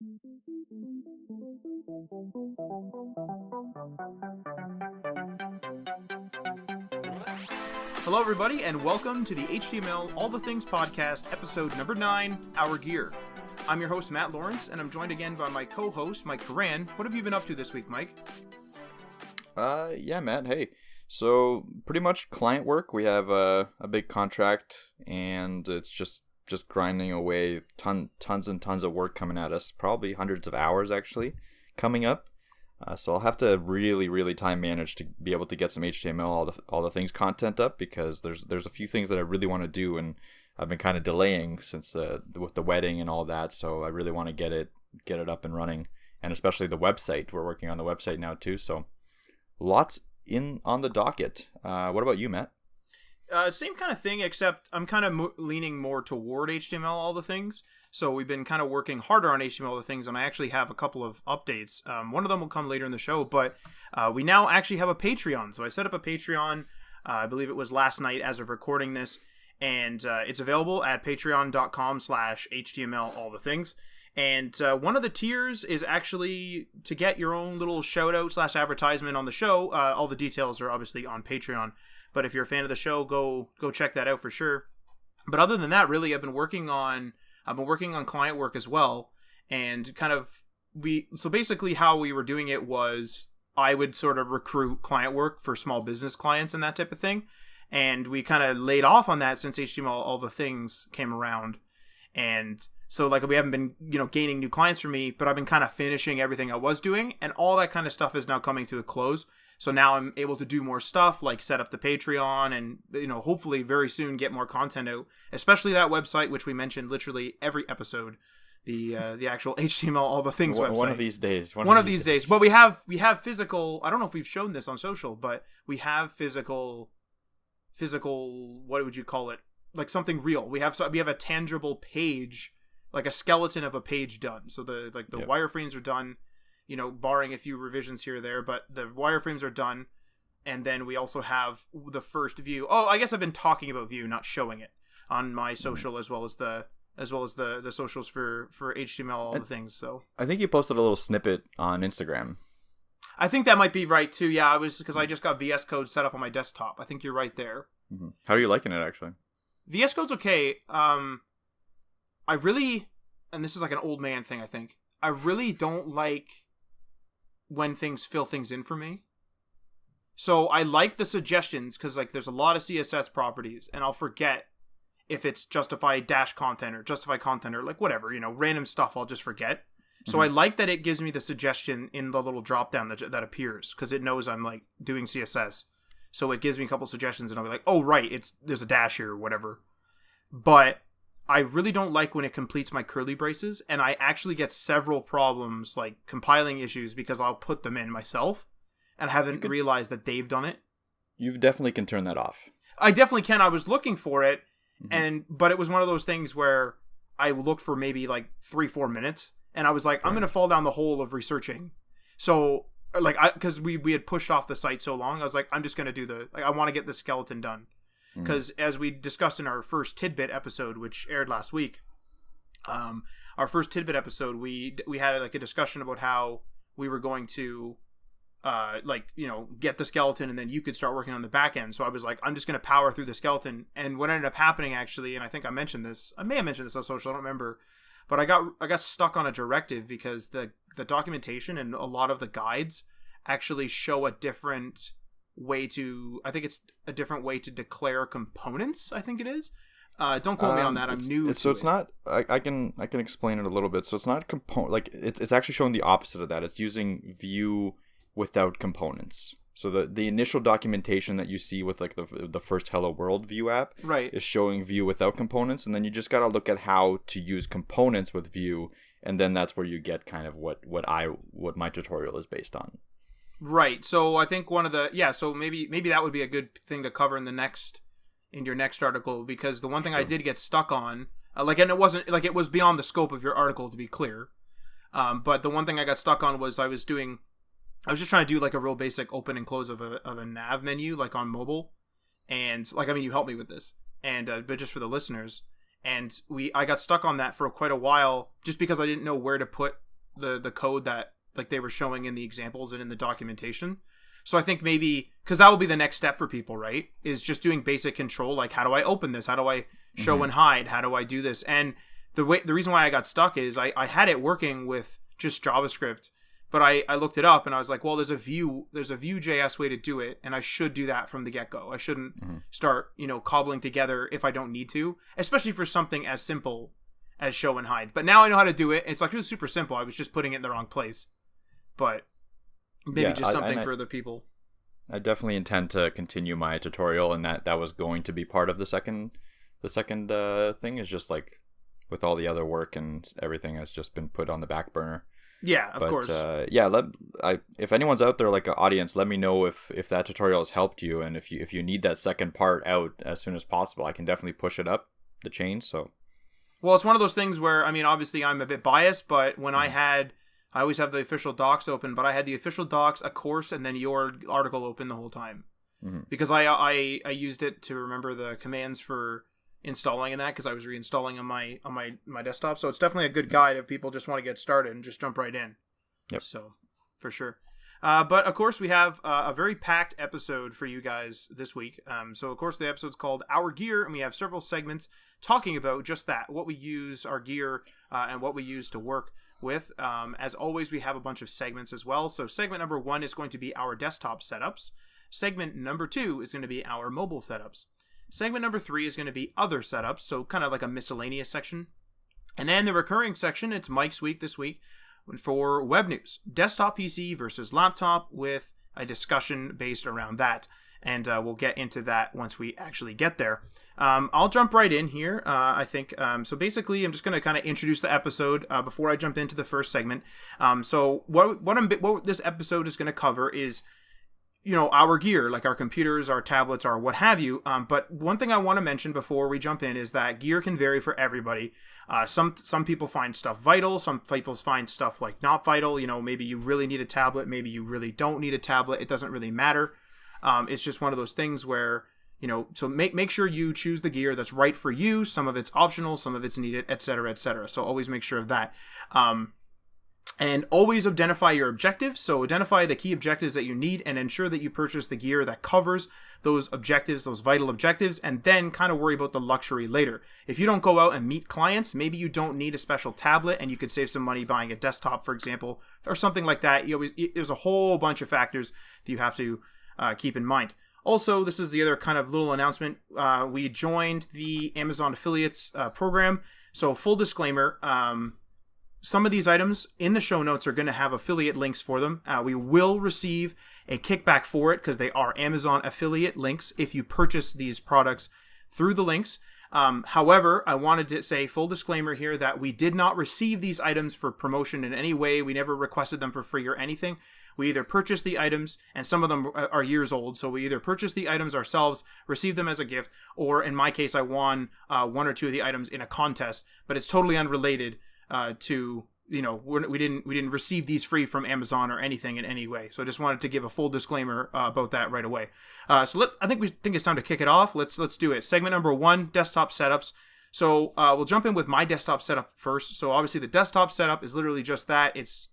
Hello, everybody, and welcome to the HTML All the Things podcast, episode number 9, Our Gear. I'm your host, Matt Lawrence, and I'm joined again by my co-host, Mike Karan. What have you been up to this week, Mike? Yeah, Matt. Hey, so pretty much client work. We have a big contract, and it's just grinding away. Tons and tons of work coming at us. Probably hundreds of hours actually coming up. So I'll have to really time manage to be able to get some HTML all the things content up, because there's a few things that I really want to do, and I've been kind of delaying since with the wedding and all that. So I really want to get it up and running, and especially the website. We're working on the website now too. So lots on the docket. What about you, Matt? Same kind of thing, except I'm kind of leaning more toward HTML all the things. So we've been kind of working harder on HTML all the things, and I actually have a couple of updates. One of them will come later in the show, but we now actually have a Patreon. So I set up a Patreon, I believe it was last night as of recording this, and it's available at patreon.com/HTML all the things. And one of the tiers is actually to get your own little shout out / advertisement on the show. All the details are obviously on Patreon, but if you're a fan of the show, go check that out for sure. But other than that, really, I've been working on client work as well, and so basically how we were doing it was I would sort of recruit client work for small business clients and that type of thing, and we kind of laid off on that since HTML all the things came around. And so like we haven't been gaining new clients for me, but I've been kind of finishing everything I was doing, and all that kind of stuff is now coming to a close. So now I'm able to do more stuff, like set up the Patreon, and hopefully very soon get more content out, especially that website which we mentioned literally every episode, the actual HTML all the things website. One of these days. One of these days. But we have physical. I don't know if we've shown this on social, but we have physical. What would you call it? Like something real. We have a tangible page, like a skeleton of a page done. So the wireframes are done. Barring a few revisions here or there, but the wireframes are done. And then we also have the first view. Oh, I guess I've been talking about Vue, not showing it on my social, as well as the socials for HTML, all the things. So I think you posted a little snippet on Instagram. I think that might be right too. Yeah, because I just got VS Code set up on my desktop. I think you're right there. Mm-hmm. How are you liking it, actually? VS Code's okay. I really, and this is like an old man thing, I think, I really don't like when things fill things in for me. So I like the suggestions, because like there's a lot of CSS properties, and I'll forget if it's justify dash content or justify content or like whatever, random stuff I'll just forget. So I like that it gives me the suggestion in the little drop down that appears, because it knows I'm like doing CSS. So it gives me a couple suggestions, and I'll be like, oh right, there's a dash here or whatever. But I really don't like when it completes my curly braces, and I actually get several problems, like compiling issues, because I'll put them in myself and I haven't realized that they've done it. You definitely can turn that off. I definitely can. I was looking for it, but it was one of those things where I looked for maybe like 3-4 minutes, and I was like, I'm going to fall down the hole of researching. So like, because we had pushed off the site so long, I was like, I'm just going to do I want to get the skeleton done. Because as we discussed in our first Tidbit episode, which aired last week, our first Tidbit episode, we had like a discussion about how we were going to get the skeleton, and then you could start working on the back end. So I was like, I'm just going to power through the skeleton. And what ended up happening, actually, and I think I may have mentioned this on social, I don't remember, but I got stuck on a directive, because the documentation and a lot of the guides actually show a different way to, I think it's a different way to declare components, I think it is. Don't quote me on that. I'm new to so it. It's not, I can explain it a little bit. So it's not it's actually showing the opposite of that. It's using Vue without components. So the initial documentation that you see with like the first Hello World Vue app, right, is showing Vue without components, and then you just got to look at how to use components with Vue, and then that's where you get kind of what my tutorial is based on. Right. So I think so maybe that would be a good thing to cover in your next article, because the one thing I did get stuck on, and it wasn't like it was beyond the scope of your article, to be clear. But the one thing I got stuck on was I was just trying to do like a real basic open and close of a nav menu, like on mobile. And like, I mean, you helped me with this, and but just for the listeners, and I got stuck on that for quite a while, just because I didn't know where to put the code that like they were showing in the examples and in the documentation. So I think maybe because that will be the next step for people, right? Is just doing basic control, like how do I open this? How do I show and hide? How do I do this? And the reason why I got stuck is I had it working with just JavaScript, but I looked it up and I was like, well, there's a Vue.js way to do it, and I should do that from the get-go. I shouldn't start, cobbling together if I don't need to, especially for something as simple as show and hide. But now I know how to do it. It's like, it was super simple. I was just putting it in the wrong place. But maybe just something for the people. I definitely intend to continue my tutorial, and that was going to be part of the second thing. Is just like with all the other work and everything has just been put on the back burner. Yeah, of course. If anyone's out there, like an audience, let me know if that tutorial has helped you, and if you need that second part out as soon as possible. I can definitely push it up the chain. So, well, it's one of those things where, I mean, obviously I'm a bit biased, but when I always have the official docs open, but I had the official docs, a course, and then your article open the whole time, because I used it to remember the commands for installing and that, because I was reinstalling on my desktop. So it's definitely a good guide if people just want to get started and just jump right in. Yep. So for sure. But of course we have a very packed episode for you guys this week. So of course the episode's called Our Gear, and we have several segments talking about just that, what we use, our gear, and what we use to work with. As always, we have a bunch of segments as well. So segment number 1 is going to be our desktop setups. Segment number 2 is going to be our mobile setups. Segment number 3 is going to be other setups, so kind of like a miscellaneous section. And then the recurring section, it's Mike's week this week for web news. Desktop PC versus laptop, with a discussion based around that. And we'll get into that once we actually get there. I'll jump right in here, I think. So basically, I'm just going to kind of introduce the episode before I jump into the first segment. So what this episode is going to cover is, our gear, like our computers, our tablets, our what have you. But one thing I want to mention before we jump in is that gear can vary for everybody. Some people find stuff vital. Some people find stuff like not vital. Maybe you really need a tablet. Maybe you really don't need a tablet. It doesn't really matter. It's just one of those things where, so make sure you choose the gear that's right for you. Some of it's optional, some of it's needed, etc., etc. So always make sure of that. And always identify your objectives. So identify the key objectives that you need and ensure that you purchase the gear that covers those objectives, those vital objectives, and then kind of worry about the luxury later. If you don't go out and meet clients, maybe you don't need a special tablet and you could save some money buying a desktop, for example, or something like that. There's a whole bunch of factors that you have to keep in mind. Also, this is the other kind of little announcement. We joined the Amazon Affiliates program. So full disclaimer, some of these items in the show notes are going to have affiliate links for them. We will receive a kickback for it because they are Amazon affiliate links if you purchase these products through the links. However, I wanted to say full disclaimer here that we did not receive these items for promotion in any way. We never requested them for free or anything. We either purchased the items, and some of them are years old, so we either purchased the items ourselves, received them as a gift, or in my case, I won 1 or 2 of the items in a contest, but it's totally unrelated to, we didn't receive these free from Amazon or anything in any way. So I just wanted to give a full disclaimer about that right away. I think it's time to kick it off. Let's do it. Segment number 1, desktop setups. So we'll jump in with my desktop setup first. So obviously the desktop setup is literally just that. It's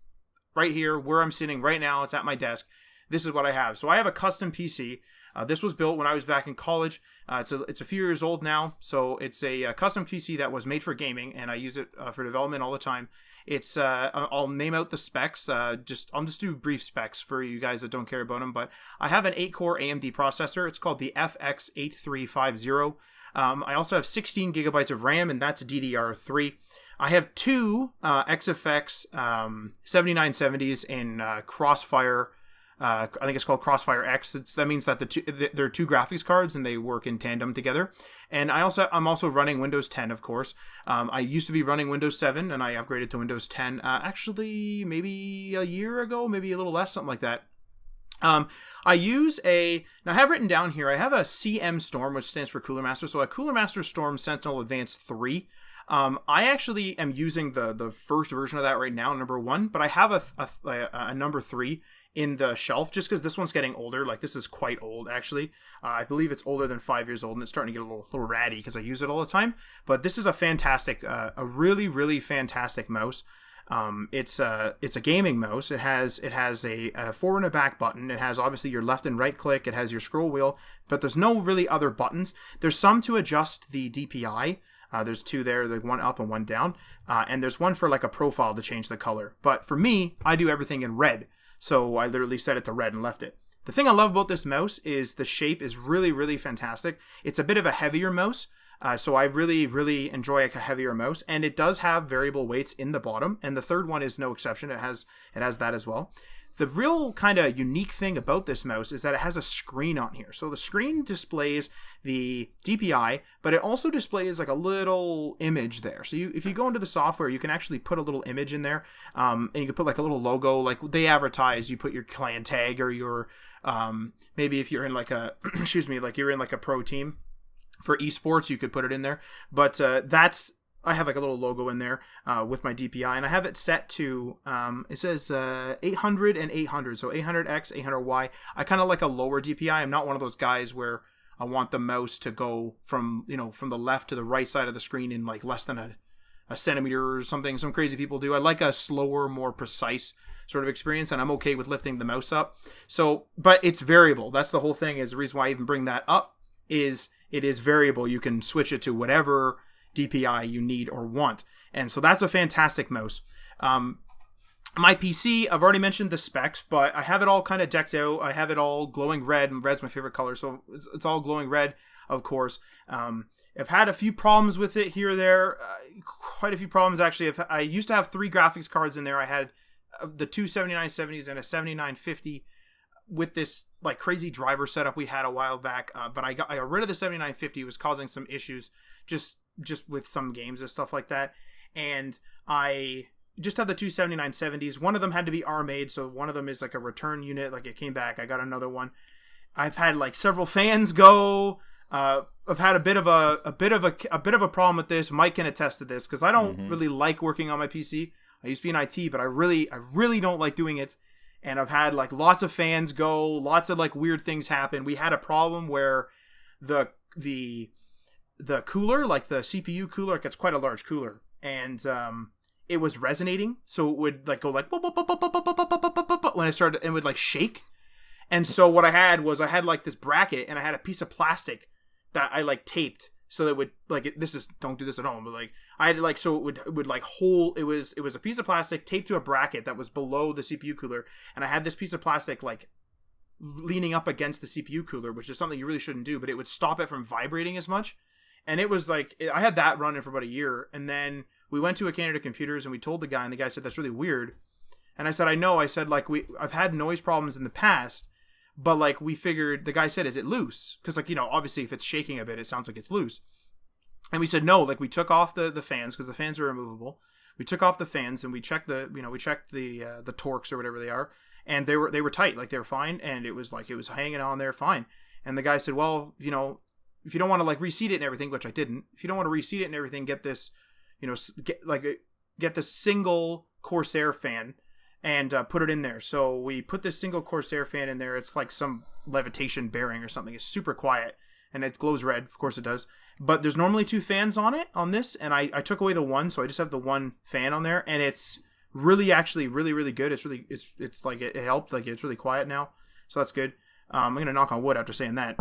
right here where I'm sitting right now. It's at my desk. This is what I have. So I have a custom PC. This was built when I was back in college. It's a few years old now, so it's a custom PC that was made for gaming, and I use it for development all the time. It's I'll name out the specs. I'll just do brief specs for you guys that don't care about them. But I have an 8-core AMD processor. It's called the FX8350. I also have 16 gigabytes of RAM, and that's DDR3. I have 2 XFX 7970s in Crossfire. I think it's called Crossfire X. That means that there are 2 graphics cards and they work in tandem together. And I'm also running Windows 10, of course. I used to be running Windows 7 and I upgraded to Windows 10. Actually, maybe a year ago, maybe a little less, something like that. I have written down here, I have a CM Storm, which stands for Cooler Master. So a Cooler Master Storm Sentinel Advanced 3. I actually am using the first version of that right now, number 1, but I have a number 3 in the shelf just because this one's getting older. Like, this is quite old, actually. I believe it's older than 5 years old, and it's starting to get a little ratty because I use it all the time. But this is a fantastic, a really, really fantastic mouse. It's a gaming mouse. It has a forward and a back button. It has obviously your left and right click. It has your scroll wheel, but there's no really other buttons. There's some to adjust the DPI. There's two there, like one up and one down, and there's one for like a profile to change the color. But for me, I do everything in red, so I literally set it to red and left it. The thing I love about this mouse is the shape is really, really fantastic. It's a bit of a heavier mouse, so I really, really enjoy a heavier mouse, and it does have variable weights in the bottom, and the third one is no exception. It has that as well. The real kind of unique thing about this mouse is that it has a screen on here. So the screen displays the DPI, but it also displays like a little image there. So if you go into the software, you can actually put a little image in there, and you can put like a little logo, like they advertise. You put your clan tag or your maybe if you're in like a excuse me, like you're in like a pro team for esports, you could put it in there. But I have like a little logo in there with my DPI, and I have it set to, it says 800 and 800, so 800X, 800Y. I kind of like a lower DPI. I'm not one of those guys where I want the mouse to go from the left to the right side of the screen in like less than a centimeter or something. Some crazy people do. I like a slower, more precise sort of experience, and I'm okay with lifting the mouse up. So, but it's variable. That's the whole thing. Is the reason why I even bring that up is it is variable. You can switch it to whatever DPI you need or want, and so that's a fantastic mouse. My PC, I've already mentioned the specs, but I have it all kind of decked out. I have it all glowing red, and red's my favorite color, so it's all glowing red, of course. I've had a few problems with it here or there, quite a few problems actually. I used to have 3 graphics cards in there. I had the two 7970s and a 7950 with this like crazy driver setup we had a while back, but I got rid of the 7950. It was causing some issues just with some games and stuff like that, and I just have the two 7970s. One of them had to be R-made, so one of them is like a return unit, like it came back. I got another one. I've had like several fans go. I've had a bit of a problem with this. Mike can attest to this because I don't really like working on my PC. I used to be in IT, but I really don't like doing it. And I've had like lots of fans go, lots of like weird things happen. We had a problem where the cooler, like the CPU cooler, like it's quite a large cooler, and it was resonating, so it would like go like when it started, it would like shake. And so what I had like this bracket, and I had a piece of plastic that I like taped so that it would like don't do this at home, but like I had like, so it would like hold, it was a piece of plastic taped to a bracket that was below the CPU cooler, and I had this piece of plastic like leaning up against the CPU cooler, which is something you really shouldn't do, but it would stop it from vibrating as much. And it was like, I had that running for about a year, and then we went to a Canada Computers and we told the guy, and the guy said, that's really weird. And I said, I know. I said, like, I've had noise problems in the past, but like we figured, the guy said, is it loose? Because like, obviously if it's shaking a bit, it sounds like it's loose. And we said, no, like we took off the fans because the fans are removable. We took off the fans and we checked the torques or whatever they are, and they were tight, like they were fine. And it was hanging on there fine. And the guy said, well, if you don't want to like reseat it and everything, which I didn't, if you don't want to reseat it and everything, get this, get the single Corsair fan and put it in there. So we put this single Corsair fan in there. It's like some levitation bearing or something. It's super quiet and it glows red. Of course it does. But there's normally 2 fans on this, and I took away the one, so I just have the one fan on there, and it's really actually really, really good. It's like it helped. Like it's really quiet now, so that's good. I'm gonna knock on wood after saying that.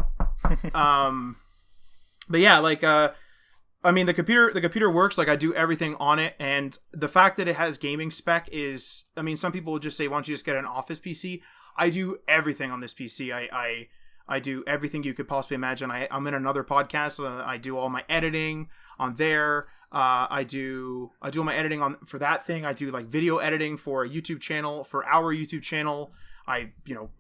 But yeah, like I mean, the computer works. Like I do everything on it, and the fact that it has gaming spec is, I mean, some people would just say, why don't you just get an office PC? I do everything on this PC. I do everything you could possibly imagine. I'm in another podcast. So I do all my editing on there. I do all my editing for that thing. I do like video editing for a YouTube channel, for our YouTube channel. I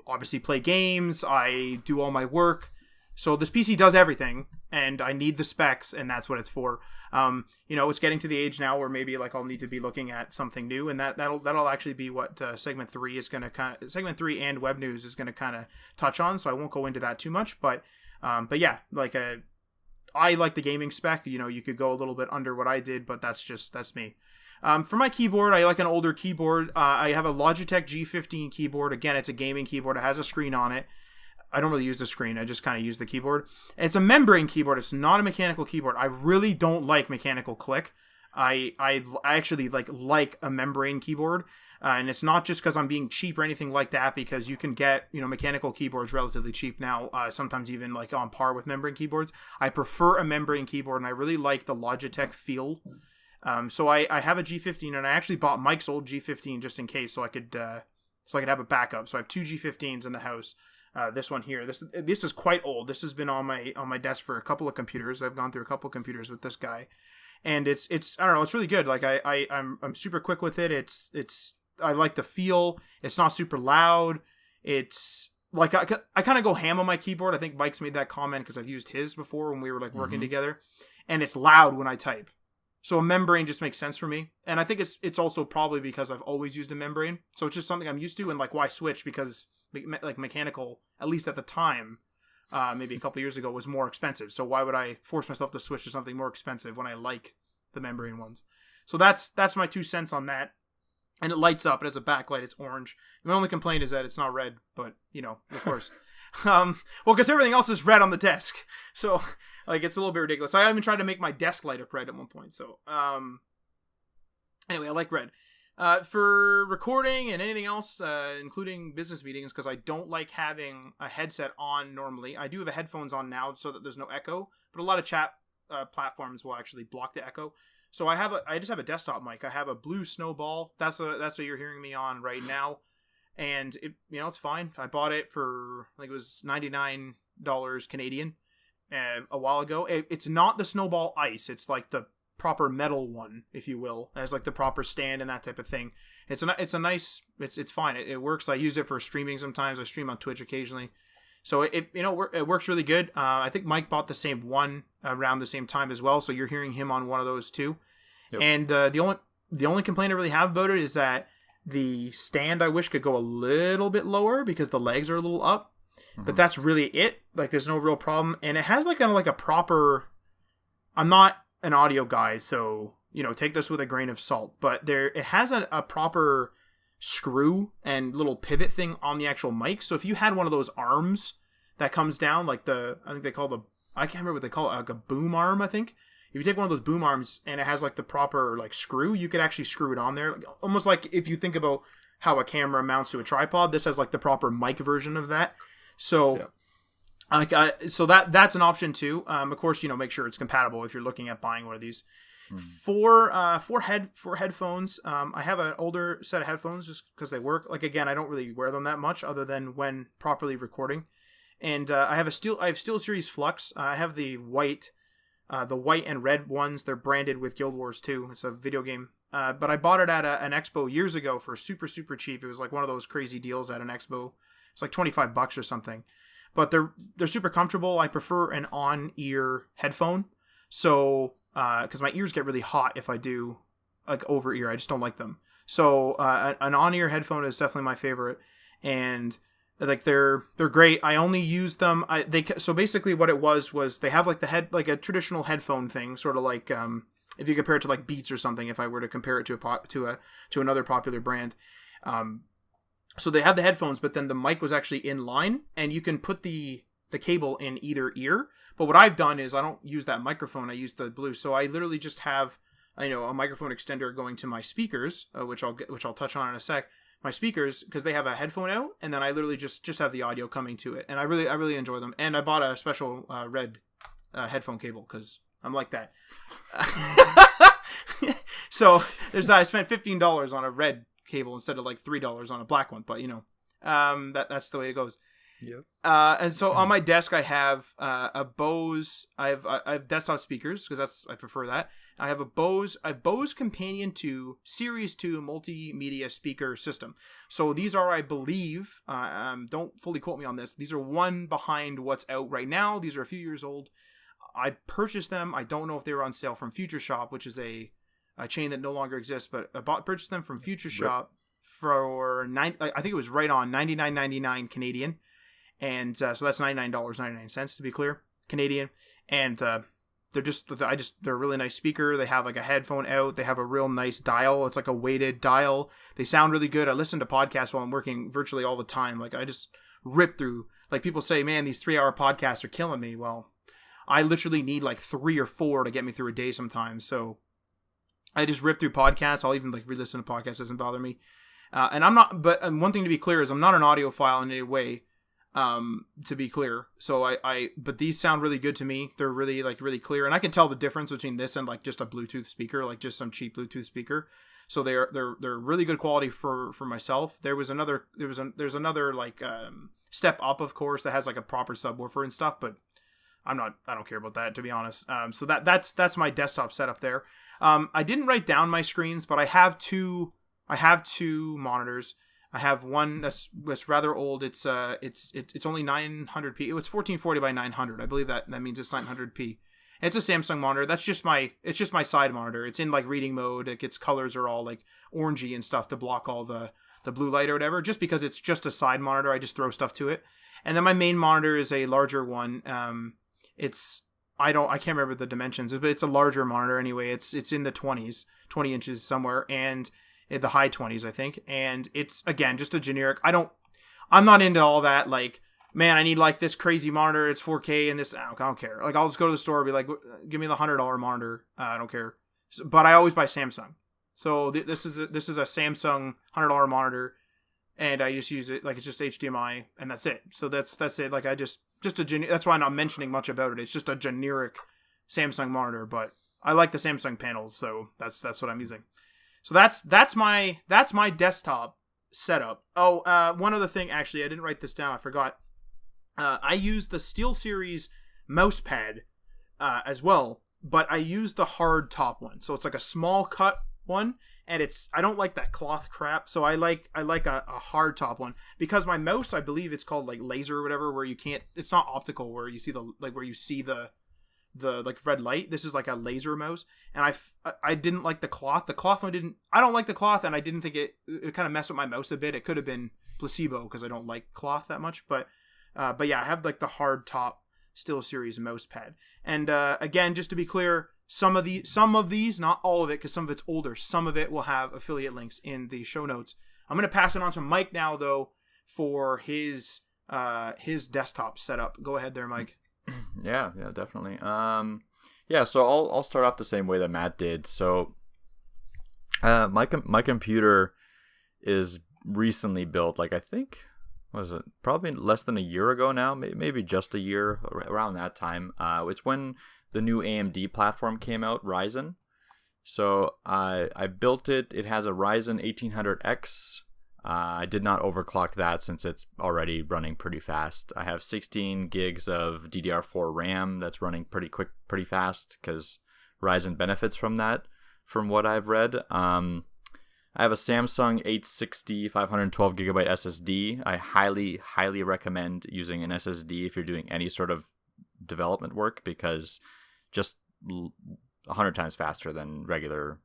obviously play games. I do all my work. So this PC does everything, and I need the specs, and that's what it's for. It's getting to the age now where maybe like I'll need to be looking at something new, and that'll actually be what segment 3 is going to segment 3 and web news is going to kind of touch on. So I won't go into that too much, but yeah, like I like the gaming spec. You could go a little bit under what I did, but that's me. For my keyboard, I like an older keyboard. I have a Logitech G15 keyboard. Again, it's a gaming keyboard. It has a screen on it. I don't really use the screen. I just kind of use the keyboard. It's a membrane keyboard. It's not a mechanical keyboard. I really don't like mechanical click. I actually like a membrane keyboard. And it's not just because I'm being cheap or anything like that, because you can get, mechanical keyboards relatively cheap now, sometimes even like on par with membrane keyboards. I prefer a membrane keyboard, and I really like the Logitech feel. So I have a G15, and I actually bought Mike's old G15 just in case, so I could have a backup. So I have two G15s in the house. This one here, this is quite old. This has been on my desk for a couple of computers. I've gone through a couple of computers with this guy, and it's I don't know, it's really good. Like I'm super quick with it. It's I like the feel. It's not super loud. It's like I kind of go ham on my keyboard. I think Mike's made that comment because I've used his before when we were working together, and it's loud when I type. So a membrane just makes sense for me, and I think it's also probably because I've always used a membrane, so it's just something I'm used to. And why switch? Because mechanical, at least at the time, maybe a couple of years ago, was more expensive. So why would I force myself to switch to something more expensive when I like the membrane ones? So that's my 2 cents on that. And it lights up. It has a backlight. It's orange. My only complaint is that it's not red, but of course. Well, because everything else is red on the desk, so it's a little bit ridiculous. I even tried to make my desk light up red at one point. So anyway, I like red. For recording and anything else, including business meetings, because I don't like having a headset on normally. I do have headphones on now so that there's no echo, but a lot of chat platforms will actually block the echo. So I just have a desktop mic. I have a Blue Snowball. That's what you're hearing me on right now, and it's fine. I bought it for it was $99 Canadian a while ago. It's not the Snowball Ice. It's like the proper metal one, if you will. It has the proper stand and that type of thing. It's fine. It works. I use it for streaming sometimes. I stream on Twitch occasionally. So it works really good. I think Mike bought the same one around the same time as well. So you're hearing him on one of those too. Yep. And the only complaint I really have about it is that the stand I wish could go a little bit lower because the legs are a little up. Mm-hmm. But that's really it. There's no real problem. And it has a proper. I'm not an audio guy, so take this with a grain of salt. But it has a proper screw and little pivot thing on the actual mic. So if you had one of those arms that comes down, I think they call I can't remember what they call it, a boom arm, I think. If you take one of those boom arms and it has the proper screw, you could actually screw it on there. Almost like if you think about how a camera mounts to a tripod, this has the proper mic version of that. So yeah. So that's an option too. Of course, make sure it's compatible if you're looking at buying one of these. For headphones, I have an older set of headphones just because they work. Again, I don't really wear them that much other than when properly recording. And I have SteelSeries Flux. I have the white and red ones. They're branded with Guild Wars 2. It's a video game. But I bought it at an expo years ago for super, super cheap. It was one of those crazy deals at an expo. It's $25 or something. But they're super comfortable. I prefer an on-ear headphone. So because my ears get really hot if I do over ear. I just don't like them. So an on-ear headphone is definitely my favorite, and they're great. I only use them. So basically what it was they have the head a traditional headphone thing, sort of if you compare it to Beats or something. If I were to compare it to another popular brand, so they have the headphones, but then the mic was actually in line, and you can put the cable in either ear. But what I've done is I don't use that microphone. I use the Blue. So I literally just have, a microphone extender going to my speakers, which I'll touch on in a sec. My speakers, because they have a headphone out, and then I literally just have the audio coming to it, and I really enjoy them. And I bought a special red headphone cable because I'm like that. So I spent $15 on a red cable instead of $3 on a black one. But that's the way it goes. Yep. And so on my desk I have a Bose. I have desktop speakers because I prefer that. I have a Bose Companion 2 Series 2 multimedia speaker system. So these are, I believe, don't fully quote me on this, these are one behind what's out right now. These are a few years old. I purchased them. I don't know if they were on sale from Future Shop, which is a chain that no longer exists, but I purchased them from Future Shop for I think it was right on $99.99 Canadian. And so that's $99.99 to be clear, Canadian. And they're a really nice speaker. They have a headphone out. They have a real nice dial. It's a weighted dial. They sound really good. I listen to podcasts while I'm working virtually all the time. I just rip through. People say, man, these 3-hour podcasts are killing me. Well, I literally need 3 or 4 to get me through a day sometimes. So I just rip through podcasts. I'll even like re-listen to podcasts. Doesn't bother me. And I'm not. But one thing to be clear is I'm not an audiophile in any way. To be clear, so but these sound really good to me. They're really really clear, and I can tell the difference between this and like just a Bluetooth speaker, like just some cheap Bluetooth speaker. So they're really good quality for myself. There's another like step up, of course, that has like a proper subwoofer and stuff, but I don't care about that, to be honest. So that's my desktop setup there. I didn't write down my screens, but I have two monitors. I have one that's rather old. It's only 900p. It was 1440 by 900. I believe that means it's 900p. It's a Samsung monitor. It's just my side monitor. It's in like reading mode. Its colors are all like orangey and stuff to block all the blue light or whatever. Just because it's just a side monitor, I just throw stuff to it. And then my main monitor is a larger one. I can't remember the dimensions, but it's a larger monitor anyway. It's in the 20 inches somewhere, and in the high 20s, I think. And it's, again, just a generic. I'm not into all that, like, man, I need like this crazy monitor. It's 4K and this. I don't care. Like, I'll just go to the store and be like, give me the $100 monitor. I don't care. But I always buy Samsung. So this is a Samsung $100 monitor, and I just use it like it's just HDMI, and that's it. So that's it. Like, that's why I'm not mentioning much about it. It's just a generic Samsung monitor, but I like the Samsung panels, so that's what I'm using. So that's my desktop setup. Oh, one other thing, actually, I didn't write this down. I forgot. I use the SteelSeries mouse pad as well, but I use the hard top one. So it's like a small cut one, and I don't like that cloth crap. So I like a hard top one, because my mouse, I believe it's called like laser or whatever, where it's not optical, where you see the like red light. This is like a laser mouse, and I didn't like the cloth. The cloth one I don't like the cloth, and I didn't think it kind of messed with my mouse a bit. It could have been placebo because I don't like cloth that much, but yeah, I have like the hard top SteelSeries mouse pad. And again, just to be clear, some of these, not all of it, because some of it's older, some of it will have affiliate links in the show notes. I'm going to pass it on to Mike now, though, for his desktop setup. Go ahead there, Mike. Yeah, definitely. Yeah, so I'll start off the same way that Matt did. So, my computer is recently built. Like, I think, what is it? Probably less than a year ago now. Maybe just a year, around that time. It's when the new AMD platform came out, Ryzen. So I built it. It has a Ryzen 1800X. I did not overclock that since it's already running pretty fast. I have 16 gigs of DDR4 RAM that's running pretty quick, pretty fast, because Ryzen benefits from that, from what I've read. I have a Samsung 860 512 gigabyte SSD. I highly, highly recommend using an SSD if you're doing any sort of development work, because just 100 times faster than regular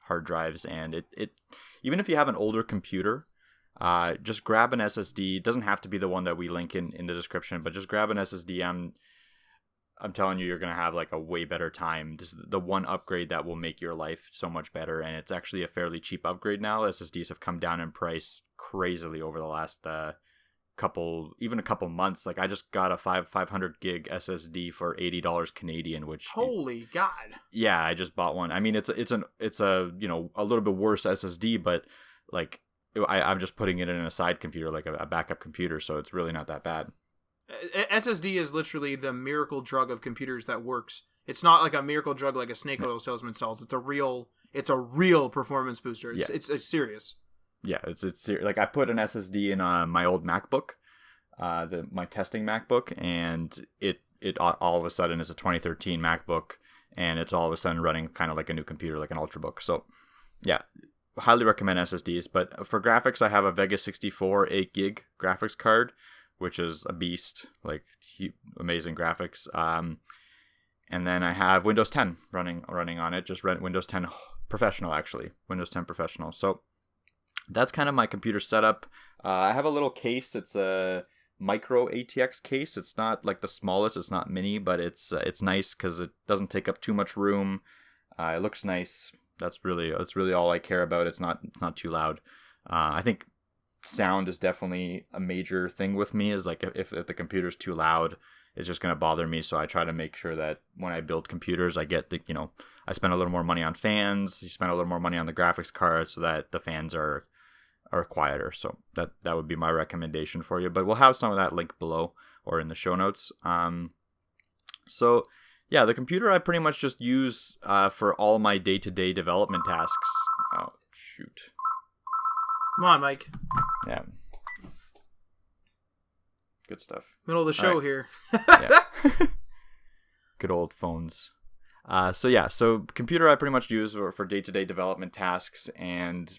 hard drives. And it even if you have an older computer, just grab an SSD. It doesn't have to be the one that we link in the description, but just grab an SSD. I'm telling you, you're going to have like a way better time. This is the one upgrade that will make your life so much better, and it's actually a fairly cheap upgrade now. SSDs have come down in price crazily over the last couple months. Like, I just got a 500 gig SSD for $80 Canadian, which, holy God. Yeah, I just bought one. I mean, it's a a little bit worse SSD, but like I'm just putting it in a side computer, like a backup computer, so it's really not that bad. SSD is literally the miracle drug of computers that works. It's not like a miracle drug like a snake oil salesman sells. It's a real performance booster. It's serious. Yeah, it's like I put an SSD in my old MacBook, my testing MacBook, and it all of a sudden is a 2013 MacBook, and it's all of a sudden running kind of like a new computer, like an Ultrabook. So, yeah, highly recommend SSDs. But for graphics, I have a Vega 64 8 gig graphics card, which is a beast, like amazing graphics. And then I have Windows 10 running on it. Just Windows 10 Professional, actually. Windows 10 Professional. So that's kind of my computer setup. I have a little case. It's a micro ATX case. It's not like the smallest. It's not mini, but it's nice because it doesn't take up too much room. It looks nice. That's really all I care about. It's not too loud. I think sound is definitely a major thing with me. Is like if the computer's too loud, it's just going to bother me. So I try to make sure that when I build computers, I get I spend a little more money on fans. You spend a little more money on the graphics card so that the fans are quieter. So that would be my recommendation for you. But we'll have some of that linked below or in the show notes. So yeah, the computer I pretty much just use for all my day-to-day development tasks. Oh, shoot. Come on, Mike. Yeah. Good stuff. Middle of the show here. Yeah. Good old phones. So computer I pretty much use for day-to-day development tasks, and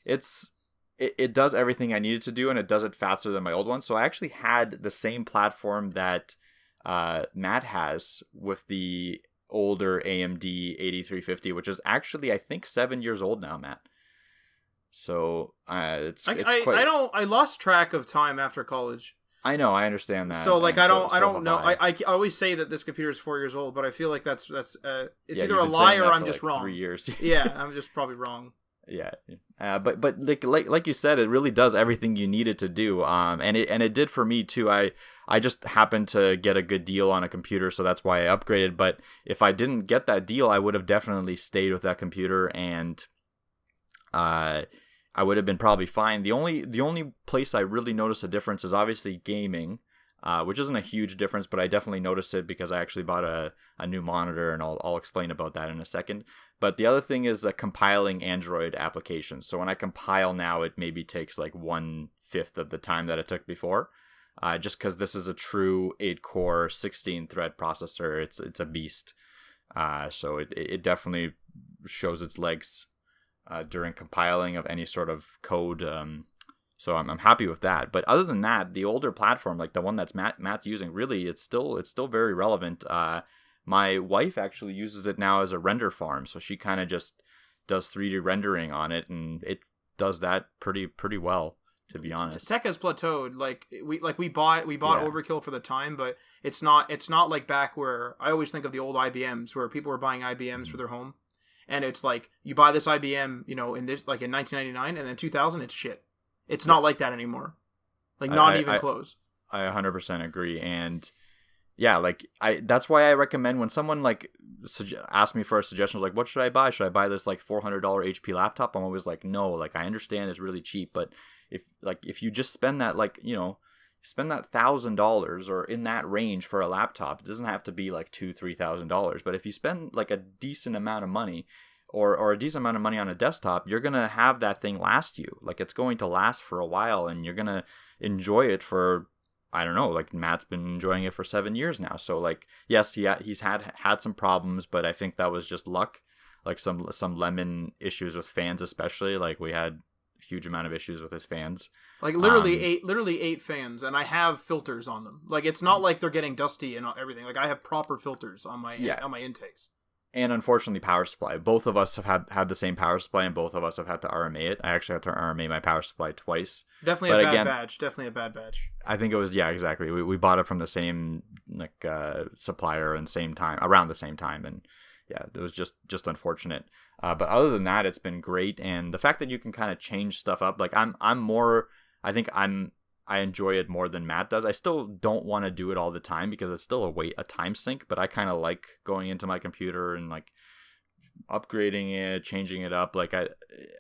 it does everything I needed to do, and it does it faster than my old one. So I actually had the same platform that Matt has with the older AMD 8350, which is actually I think 7 years old now, Matt. So it's quite... I lost track of time after college. I know, I understand that. So like I don't know. I always say that this computer is 4 years old, but I feel like it's either a lie or I'm just wrong. 3 years. Yeah, I'm just probably wrong. Yeah, but like you said, it really does everything you need it to do. And it did for me too. I just happened to get a good deal on a computer, so that's why I upgraded. But if I didn't get that deal, I would have definitely stayed with that computer, and I would have been probably fine. The only place I really notice a difference is obviously gaming, which isn't a huge difference, but I definitely noticed it because I actually bought a new monitor, and I'll explain about that in a second. But the other thing is compiling Android applications. So when I compile now, it maybe takes like 1/5 of the time that it took before, just because this is a true 8-core 16-thread processor. It's a beast. So it definitely shows its legs during compiling of any sort of code. So I'm happy with that. But other than that, the older platform, like the one that's Matt's using, really it's still very relevant. My wife actually uses it now as a render farm, so she kind of just does 3D rendering on it, and it does that pretty well, to be honest. Tech has plateaued. We bought overkill for the time, but it's not like back where I always think of the old IBMs where people were buying IBMs for their home. And it's like, you buy this IBM, in this, like in 1999, and then 2000, it's shit. It's not like that anymore. Like, not even close. I 100% agree. And yeah, that's why I recommend when someone asks me for a suggestion, like, what should I buy? Should I buy this like $400 HP laptop? I'm always like, no, I understand it's really cheap, but if you just spend that, spend that $1,000 or in that range for a laptop. It doesn't have to be like $2,000-$3,000, but if you spend like a decent amount of money or a decent amount of money on a desktop, you're gonna have that thing last you. Like, it's going to last for a while, and you're gonna enjoy it for, I don't know, like Matt's been enjoying it for 7 years now. So like, yes, he's had some problems, but I think that was just luck. Like some lemon issues with fans, especially. Like, we had huge amount of issues with his fans, like literally eight fans, and I have filters on them. Like, it's not like they're getting dusty and everything. Like, I have proper filters on my on my intakes. And unfortunately, power supply. Both of us have had the same power supply, and both of us have had to RMA it. I actually had to RMA my power supply twice. Definitely a bad batch. I think it was, yeah, exactly. We bought it from the same supplier and around the same time, and yeah, it was just unfortunate. But other than that, it's been great, and the fact that you can kind of change stuff up, like I enjoy it more than Matt does. I still don't want to do it all the time because it's still a time sink, but I kind of like going into my computer and like upgrading it, changing it up. Like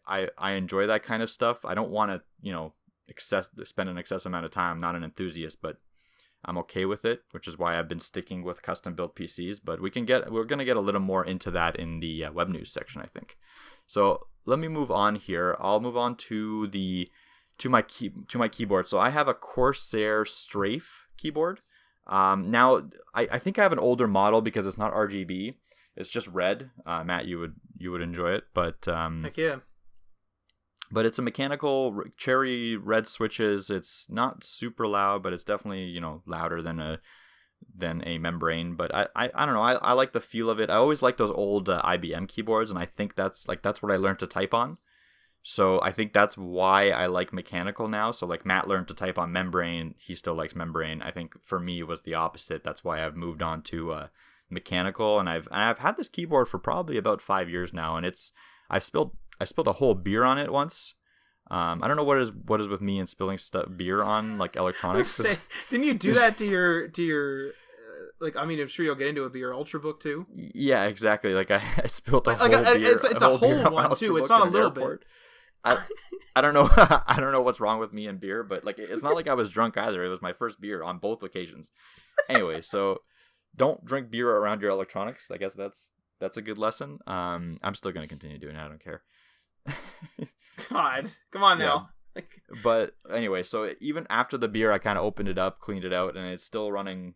I enjoy that kind of stuff. I don't want to, spend an excess amount of time. I'm not an enthusiast, but I'm okay with it, which is why I've been sticking with custom built PCs. But we're going to get a little more into that in the web news section, I think. So let me move on here. I'll move on to my keyboard. So I have a Corsair Strafe keyboard. Now I think I have an older model because it's not RGB. It's just red. Matt, you would enjoy it, but heck yeah. But it's a mechanical cherry red switches. It's not super loud, but it's definitely louder than a membrane. But I don't know. I like the feel of it. I always like those old IBM keyboards, and I think that's what I learned to type on. So I think that's why I like mechanical now. So like Matt learned to type on membrane. He still likes membrane. I think for me it was the opposite. That's why I've moved on to mechanical, and I've had this keyboard for probably about 5 years now, and I spilled a whole beer on it once. I don't know what is with me and spilling beer on like electronics. Didn't you do that to your like, I mean, I'm sure you'll get into it, but your Ultrabook too? Yeah, exactly. Like I spilled a whole beer. It's a whole one too. It's not a little bit. I don't know. I don't know what's wrong with me and beer, but like it's not like I was drunk either. It was my first beer on both occasions. Anyway, so don't drink beer around your electronics. I guess that's a good lesson. I'm still gonna continue doing it. I don't care. God, come on now. Yeah. But anyway, so even after the beer, I kind of opened it up, cleaned it out, and it's still running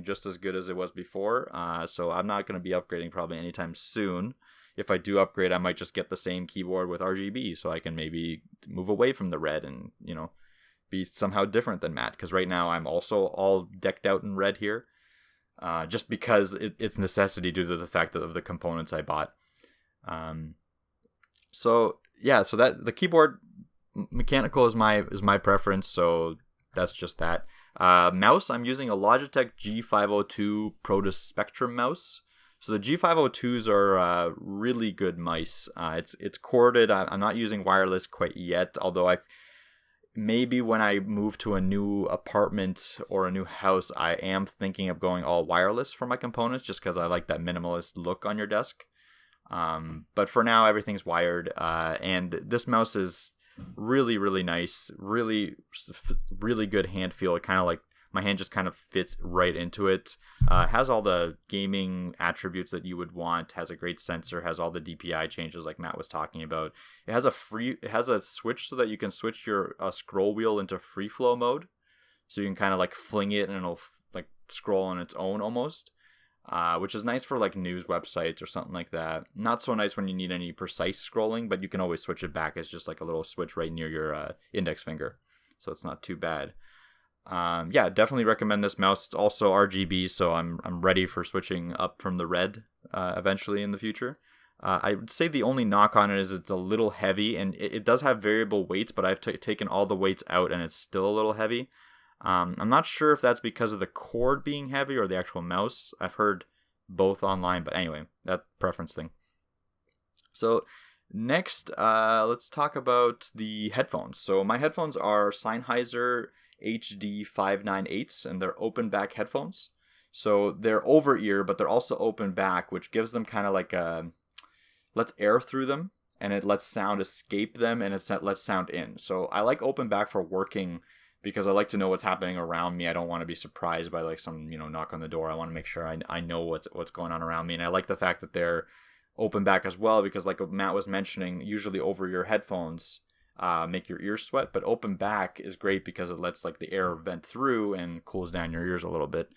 just as good as it was before. So I'm not going to be upgrading probably anytime soon. If I do upgrade, I might just get the same keyboard with RGB, so I can maybe move away from the red and be somehow different than Matt. Because right now I'm also all decked out in red here, just because it's necessity due to the fact of the components I bought. So that the keyboard mechanical is my preference. So that's just that. Mouse, I'm using a Logitech G502 Protus Spectrum mouse. So the G502s are really good mice. It's corded. I'm not using wireless quite yet, although maybe when I move to a new apartment or a new house, I am thinking of going all wireless for my components, just because I like that minimalist look on your desk. But for now, everything's wired, and this mouse is really, really nice, really, really good hand feel. It kind of like my hand just kind of fits right into it. Has all the gaming attributes that you would want. Has a great sensor. Has all the DPI changes like Matt was talking about. It has a switch so that you can switch your scroll wheel into free flow mode, so you can kind of like fling it and it'll like scroll on its own almost. Which is nice for like news websites or something like that. Not so nice when you need any precise scrolling, but you can always switch it back. It's just like a little switch right near your index finger, so it's not too bad. Definitely recommend this mouse. It's also RGB, so I'm ready for switching up from the red eventually in the future. I would say the only knock on it is it's a little heavy, and it does have variable weights, but I've taken all the weights out and it's still a little heavy. I'm not sure if that's because of the cord being heavy or the actual mouse. I've heard both online, but anyway, that preference thing. So next, let's talk about the headphones. So my headphones are Sennheiser HD 598s, and they're open back headphones. So they're over ear, but they're also open back, which gives them kind of like lets air through them, and it lets sound escape them, and it lets sound in. So I like open back for working, because I like to know what's happening around me. I don't want to be surprised by like some knock on the door. I want to make sure I know what's going on around me. And I like the fact that they're open back as well, because like Matt was mentioning, usually over your headphones make your ears sweat, but open back is great because it lets like the air vent through and cools down your ears a little bit.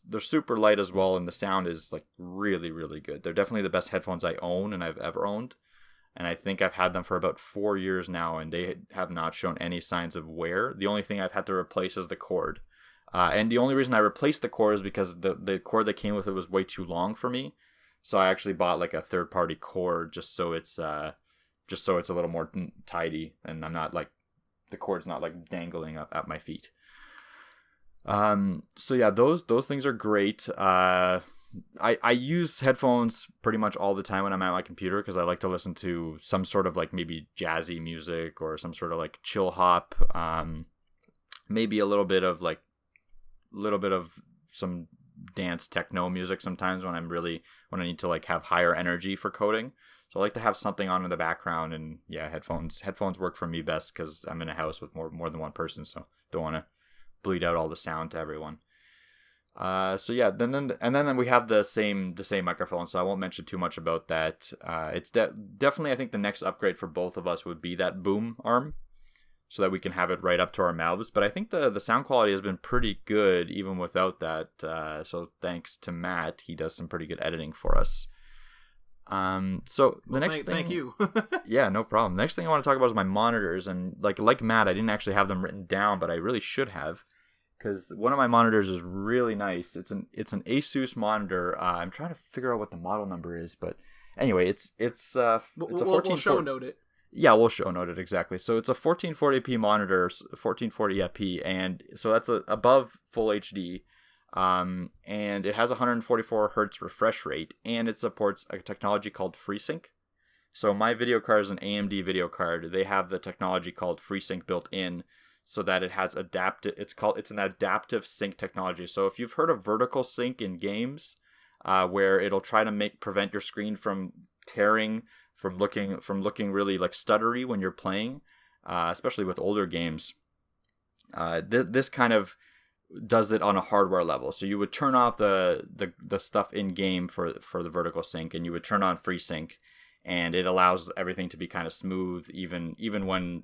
They're super light as well, and the sound is like really, really good. They're definitely the best headphones I own and I've ever owned. And I think I've had them for about 4 years now, and they have not shown any signs of wear. The only thing I've had to replace is the cord. And the only reason I replaced the cord is because the cord that came with it was way too long for me. So I actually bought like a third-party cord just so it's a little more tidy, and I'm not like the cord's not like dangling up at my feet. So yeah, those things are great. I use headphones pretty much all the time when I'm at my computer, because I like to listen to some sort of like maybe jazzy music or some sort of like chill hop, maybe a little bit of some dance techno music sometimes when I need to like have higher energy for coding. So I like to have something on in the background, and yeah, headphones work for me best because I'm in a house with more than one person, so don't want to bleed out all the sound to everyone. So yeah, then we have the same microphone, so I won't mention too much about that. It's definitely, I think the next upgrade for both of us would be that boom arm, so that we can have it right up to our mouths. But I think the sound quality has been pretty good even without that. So thanks to Matt, he does some pretty good editing for us. So the next thing, thank you. Yeah, no problem. The next thing I want to talk about is my monitors, and like Matt, I didn't actually have them written down, but I really should have. Because one of my monitors is really nice. It's an Asus monitor. I'm trying to figure out what the model number is, but anyway, it's a 1440. We'll show note it. Yeah, we'll show note it exactly. So it's a 1440p monitor, 1440p, and so that's above full HD. And it has 144 hertz refresh rate, and it supports a technology called FreeSync. So my video card is an AMD video card. They have the technology called FreeSync built in, so that it has adaptive. It's an adaptive sync technology. So if you've heard of vertical sync in games, where it'll try to prevent your screen from tearing, from looking really like stuttery when you're playing, especially with older games. This kind of does it on a hardware level. So you would turn off the stuff in game for the vertical sync, and you would turn on FreeSync, and it allows everything to be kind of smooth, even when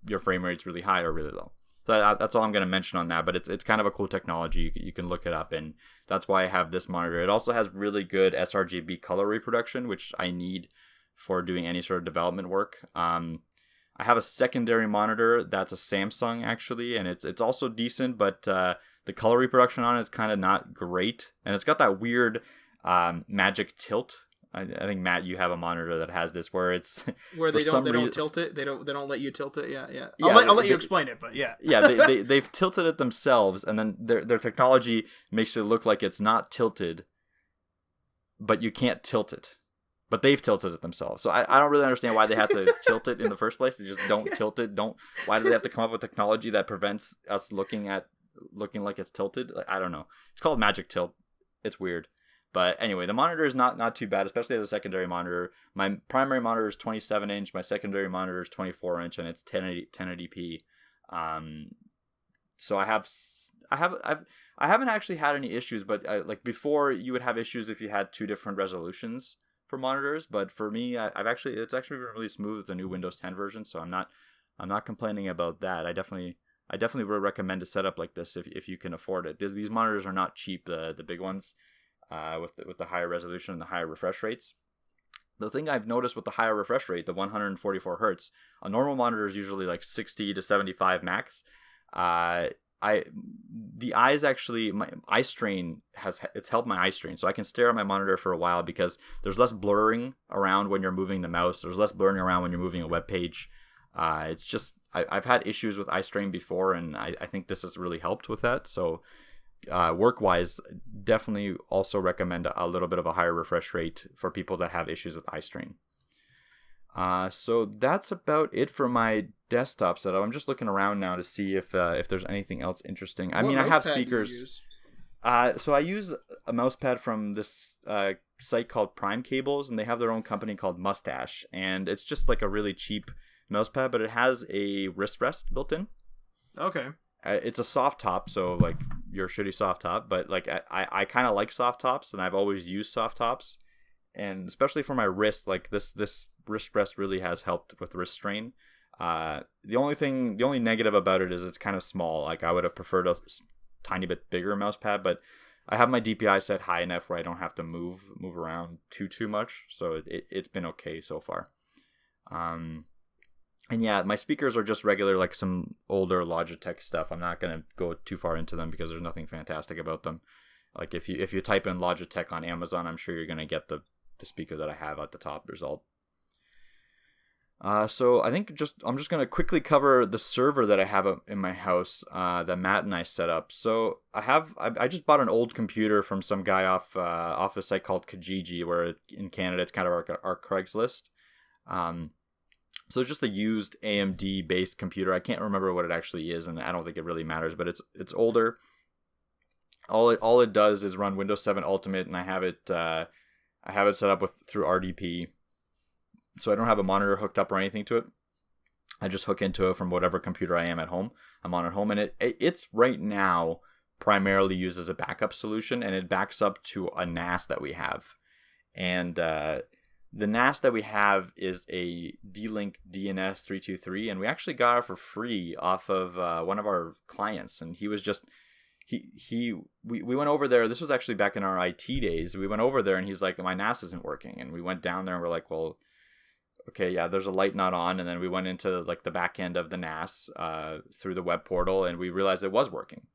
your frame rate's really high or really low. So that's all I'm going to mention on that. But it's kind of a cool technology. You can look it up, and that's why I have this monitor. It also has really good sRGB color reproduction, which I need for doing any sort of development work. I have a secondary monitor that's a Samsung actually, and it's also decent, but the color reproduction on it is kind of not great, and it's got that weird magic tilt. I think, Matt, you have a monitor that has this where it's where they don't tilt it. They don't let you tilt it. Yeah. I'll let you explain it, but yeah. Yeah, they've tilted it themselves, and then their technology makes it look like it's not tilted, but you can't tilt it. But they've tilted it themselves. So I don't really understand why they have to tilt it in the first place. They just don't tilt it. Why do they have to come up with technology that prevents us looking like it's tilted? Like, I don't know. It's called Magic Tilt. It's weird. But anyway, the monitor is not too bad, especially as a secondary monitor. My primary monitor is 27 inch. My secondary monitor is 24 inch, and it's 1080p. So I haven't actually had any issues, but like before, you would have issues if you had two different resolutions for monitors, but for me, it's actually been really smooth with the new Windows 10 version, so I'm not complaining about that. I definitely would recommend a setup like this if you can afford it. These monitors are not cheap, the big ones, with the higher resolution and the higher refresh rates. The thing I've noticed with the higher refresh rate, the 144 hertz, a normal monitor is usually like 60 to 75 max. The eyes actually, my eye strain it's helped my eye strain, so I can stare at my monitor for a while because there's less blurring around when you're moving the mouse. There's less blurring around when you're moving a web page. It's just I've had issues with eye strain before, and I think this has really helped with that. So work wise, definitely also recommend a little bit of a higher refresh rate for people that have issues with eye strain. So that's about it for my desktop setup. I'm just looking around now to see if there's anything else interesting. I have speakers. So I use a mouse pad from this site called Prime Cables, and they have their own company called Mustache, and it's just like a really cheap mouse pad, but it has a wrist rest built in. Okay. It's a soft top, so like your shitty soft top, but like I kind of like soft tops, and I've always used soft tops. And especially for my wrist, like this wrist rest really has helped with wrist strain. The only negative about it is it's kind of small. Like I would have preferred a tiny bit bigger mouse pad, but I have my DPI set high enough where I don't have to move around too much. So it's been okay so far. And yeah, my speakers are just regular, like some older Logitech stuff. I'm not gonna go too far into them because there's nothing fantastic about them. Like if you type in Logitech on Amazon, I'm sure you're gonna get the speaker that I have at the top result. So I think I'm just gonna quickly cover the server that I have in my house that Matt and I set up. So I just bought an old computer from some guy off a site called Kijiji, where in Canada it's kind of our Craigslist. So it's just a used AMD based computer. I can't remember what it actually is, and I don't think it really matters. But it's older. All it does is run Windows 7 Ultimate, and I have it set up through RDP. So I don't have a monitor hooked up or anything to it. I just hook into it from whatever computer I'm on at home, and it's right now primarily used as a backup solution, and it backs up to a NAS that we have. And the NAS that we have is a D-Link DNS 323, and we actually got it for free off of one of our clients, and he was just we went over there. This was actually back in our IT days. We went over there, and he's like, my NAS isn't working, and we went down there, and we're like, well, okay, yeah, there's a light not on, and then we went into like the back end of the NAS through the web portal, and we realized it was working.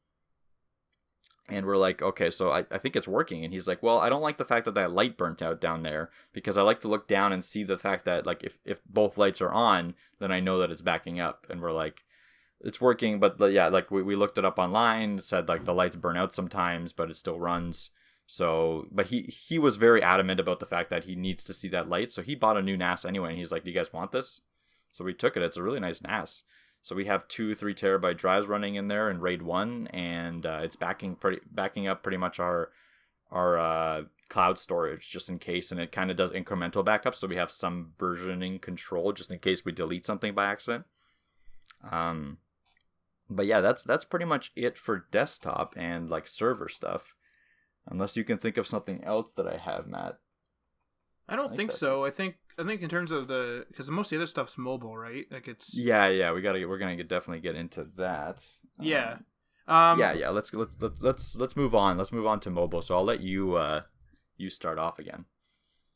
And we're like, okay, so I think it's working. And he's like, well, I don't like the fact that light burnt out down there, because I like to look down and see the fact that like if both lights are on, then I know that it's backing up. And we're like, it's working, but yeah, like we looked it up online. It said like the lights burn out sometimes, but it still runs. So, but he was very adamant about the fact that he needs to see that light. So he bought a new NAS anyway, and he's like, "Do you guys want this?" So we took it. It's a really nice NAS. So we have 2 3 terabyte drives running in there in RAID 1, and it's backing up pretty much our cloud storage just in case, and it kind of does incremental backup, so we have some versioning control just in case we delete something by accident. But yeah, that's pretty much it for desktop and like server stuff. Unless you can think of something else that I have, Matt. I don't think so. I think in terms of because most of the other stuff's mobile, right? Like it's yeah. We're gonna definitely get into that. Yeah. Yeah. Let's move on. Let's move on to mobile. So I'll let you start off again.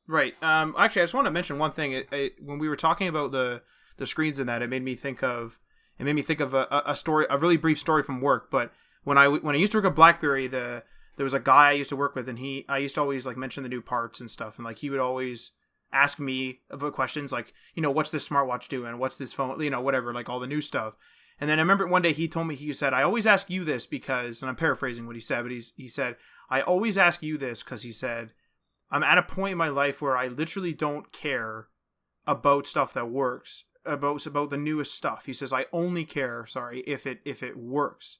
Right. Actually, I just want to mention one thing. When we were talking about the screens and that, it made me think of a story, a really brief story from work. But when I used to work at BlackBerry, there was a guy I used to work with, and I used to always like mention the new parts and stuff, and like he would always ask me about questions like, what's this smartwatch doing? What's this phone? Whatever, like all the new stuff. And then I remember one day he told me, he said, I always ask you this because, and I'm paraphrasing what he said, but he said, I always ask you this because he said, I'm at a point in my life where I literally don't care about stuff that works, about the newest stuff. He says, I only care, if it works.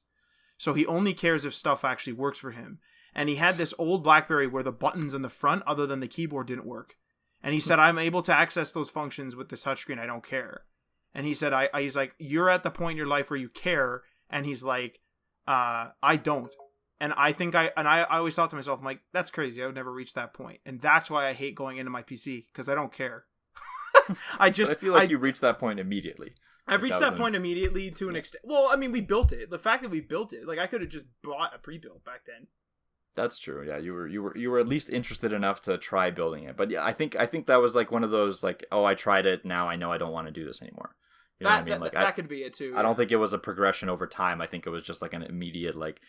So he only cares if stuff actually works for him. And he had this old BlackBerry where the buttons in the front, other than the keyboard, didn't work. And he said, I'm able to access those functions with the touchscreen. I don't care. And he said, he's like, you're at the point in your life where you care. And he's like, I don't. And I always thought to myself, I'm like, that's crazy. I would never reach that point. And that's why I hate going into my PC, because I don't care. I feel like you reached that point immediately. I've reached that point immediately to an extent. Well, I mean, we built it. The fact that we built it, like I could have just bought a pre-built back then. That's true. Yeah, you were at least interested enough to try building it. But yeah, I think that was like one of those like, oh, I tried it, now I know I don't want to do this anymore. You know what I mean? Like that could be it too. I don't think it was a progression over time. I think it was just like an immediate like,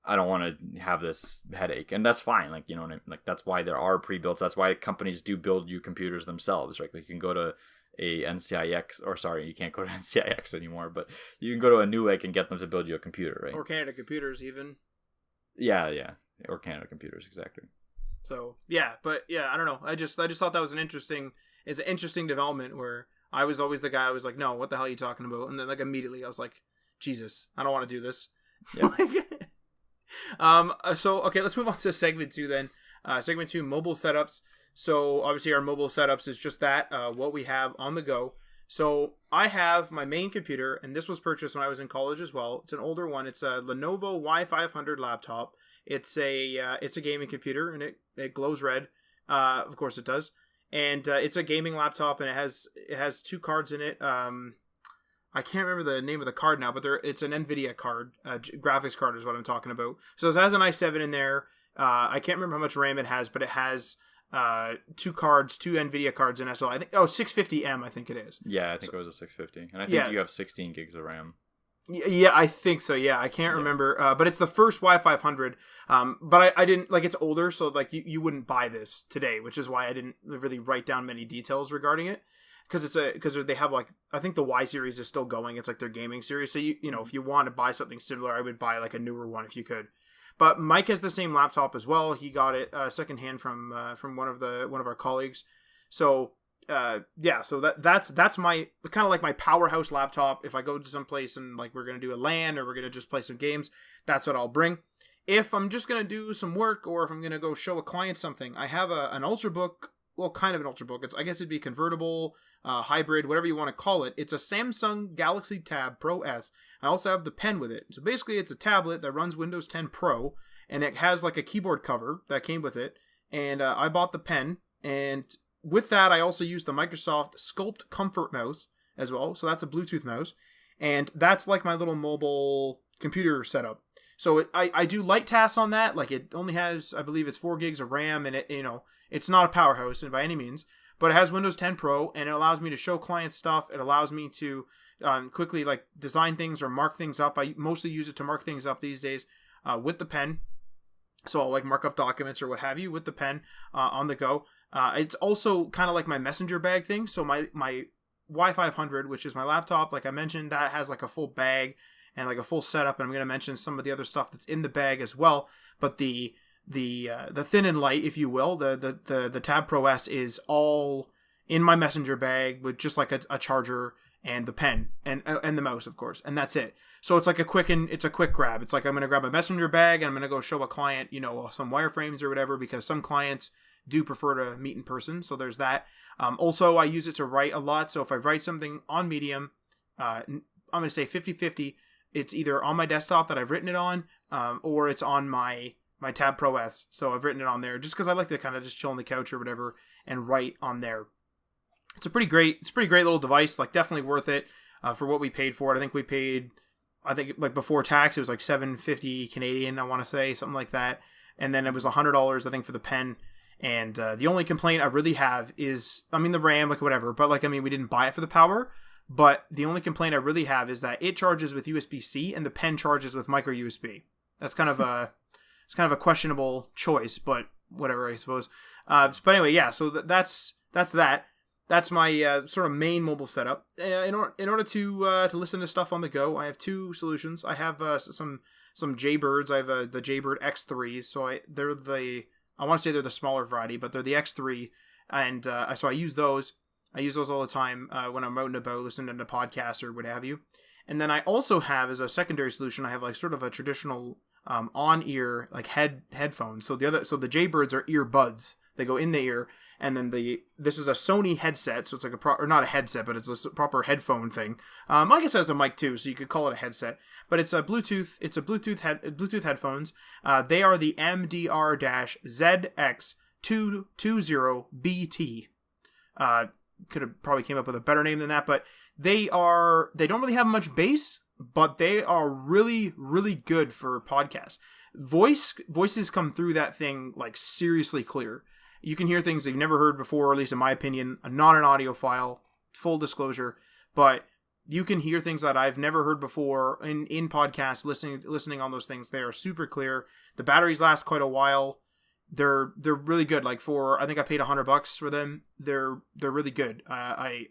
I don't want to have this headache, and that's fine. Like, what I mean? Like that's why there are pre-builts. That's why companies do build you computers themselves, right? Like you can go to a NCIX, or sorry, you can't go to NCIX anymore, but you can go to a Newegg and get them to build you a computer, right? Or Canada Computers even. Yeah, or Canada Computers, exactly. So yeah, but yeah, I don't know. I just thought that was an interesting development where I was always the guy I was like, no, what the hell are you talking about? And then like immediately I was like, Jesus, I don't want to do this. Yeah. So okay, let's move on to segment 2 then. Segment 2, mobile setups. So obviously our mobile setups is just that, what we have on the go. So I have my main computer, and this was purchased when I was in college as well. It's an older one. It's a Lenovo Y500 laptop. It's a gaming computer, and it glows red. Of course it does. And it's a gaming laptop, and it has 2 cards in it. I can't remember the name of the card now, but it's an NVIDIA card, graphics card is what I'm talking about. So it has an i7 in there. I can't remember how much RAM it has, but it has 2 NVIDIA cards in it. So I think 650M, I think it is. Yeah, I think it was a 650, and I think you have 16 gigs of RAM. Yeah, I think so. Yeah, I can't remember, but it's the first Y500. But I didn't like, it's older, so like you wouldn't buy this today, which is why I didn't really write down many details regarding it. Because they have like, I think the Y series is still going. It's like their gaming series. So if you want to buy something similar, I would buy like a newer one if you could. But Mike has the same laptop as well. He got it secondhand from one of our colleagues. So so that's my kind of like my powerhouse laptop. If I go to some place and like we're gonna do a LAN or we're gonna just play some games, that's what I'll bring. If I'm just gonna do some work or if I'm gonna go show a client something, I have an Ultrabook. Well, kind of an Ultrabook. I guess it'd be convertible, hybrid, whatever you want to call it. It's a Samsung Galaxy Tab Pro S. I also have the pen with it. So basically, it's a tablet that runs Windows 10 Pro, and it has like a keyboard cover that came with it. And I bought the pen, and with that, I also used the Microsoft Sculpt Comfort mouse as well. So that's a Bluetooth mouse, and that's like my little mobile computer setup. So I do light tasks on that. Like it only has, I believe it's 4 gigs of RAM, and it's not a powerhouse by any means, but it has Windows 10 Pro, and it allows me to show clients stuff. It allows me to quickly like design things or mark things up. I mostly use it to mark things up these days with the pen. So I'll like mark up documents or what have you with the pen on the go. It's also kind of like my messenger bag thing. So my Y500, which is my laptop, like I mentioned, that has like a full bag and like a full setup. And I'm going to mention some of the other stuff that's in the bag as well. But the the thin and light, if you will. The Tab Pro S is all in my messenger bag with just like a charger and the pen and the mouse, of course, and that's it. So it's like a quick grab. It's like I'm gonna grab a messenger bag and I'm gonna go show a client, some wireframes or whatever, because some clients do prefer to meet in person. So there's that. Also, I use it to write a lot. So if I write something on Medium, I'm gonna say 50-50. It's either on my desktop that I've written it on, or it's on my Tab Pro S. So I've written it on there just because I like to kind of just chill on the couch or whatever and write on there. It's a pretty great little device. Like, definitely worth it for what we paid for it. I think like before tax it was like $7.50 Canadian. I want to say something like that, and then it was $100 I think for the pen. And the only complaint I really have is, the RAM, like whatever. But we didn't buy it for the power. But the only complaint I really have is that it charges with USB-C and the pen charges with micro USB. That's kind of a questionable choice, but whatever, I suppose. But anyway, yeah. So that's that. That's my sort of main mobile setup. In order to listen to stuff on the go, I have two solutions. I have some Jaybirds. I have the Jaybird X3s. So I want to say they're the smaller variety, but they're the X3, and so I use those. I use those all the time when I'm out and about listening to podcasts or what have you. And then I also have, as a secondary solution, I have like sort of a traditional on-ear like headphones. So the Jaybirds are earbuds. They go in the ear, and then this is a Sony headset, so it's like or not a headset, but it's a proper headphone thing. I guess it has a mic too, so you could call it a headset. But it's a Bluetooth. It's a Bluetooth headphones. They are the MDR-ZX220BT. Could have probably came up with a better name than that, but they don't really have much bass, but they are really, really good for podcasts. Voices come through that thing like seriously clear. You can hear things you've never heard before, or at least in my opinion. I'm not an audiophile, full disclosure, but you can hear things that I've never heard before in podcasts. Listening on those things, they are super clear. The batteries last quite a while. They're really good. Like I think I paid $100 for them. They're really good. I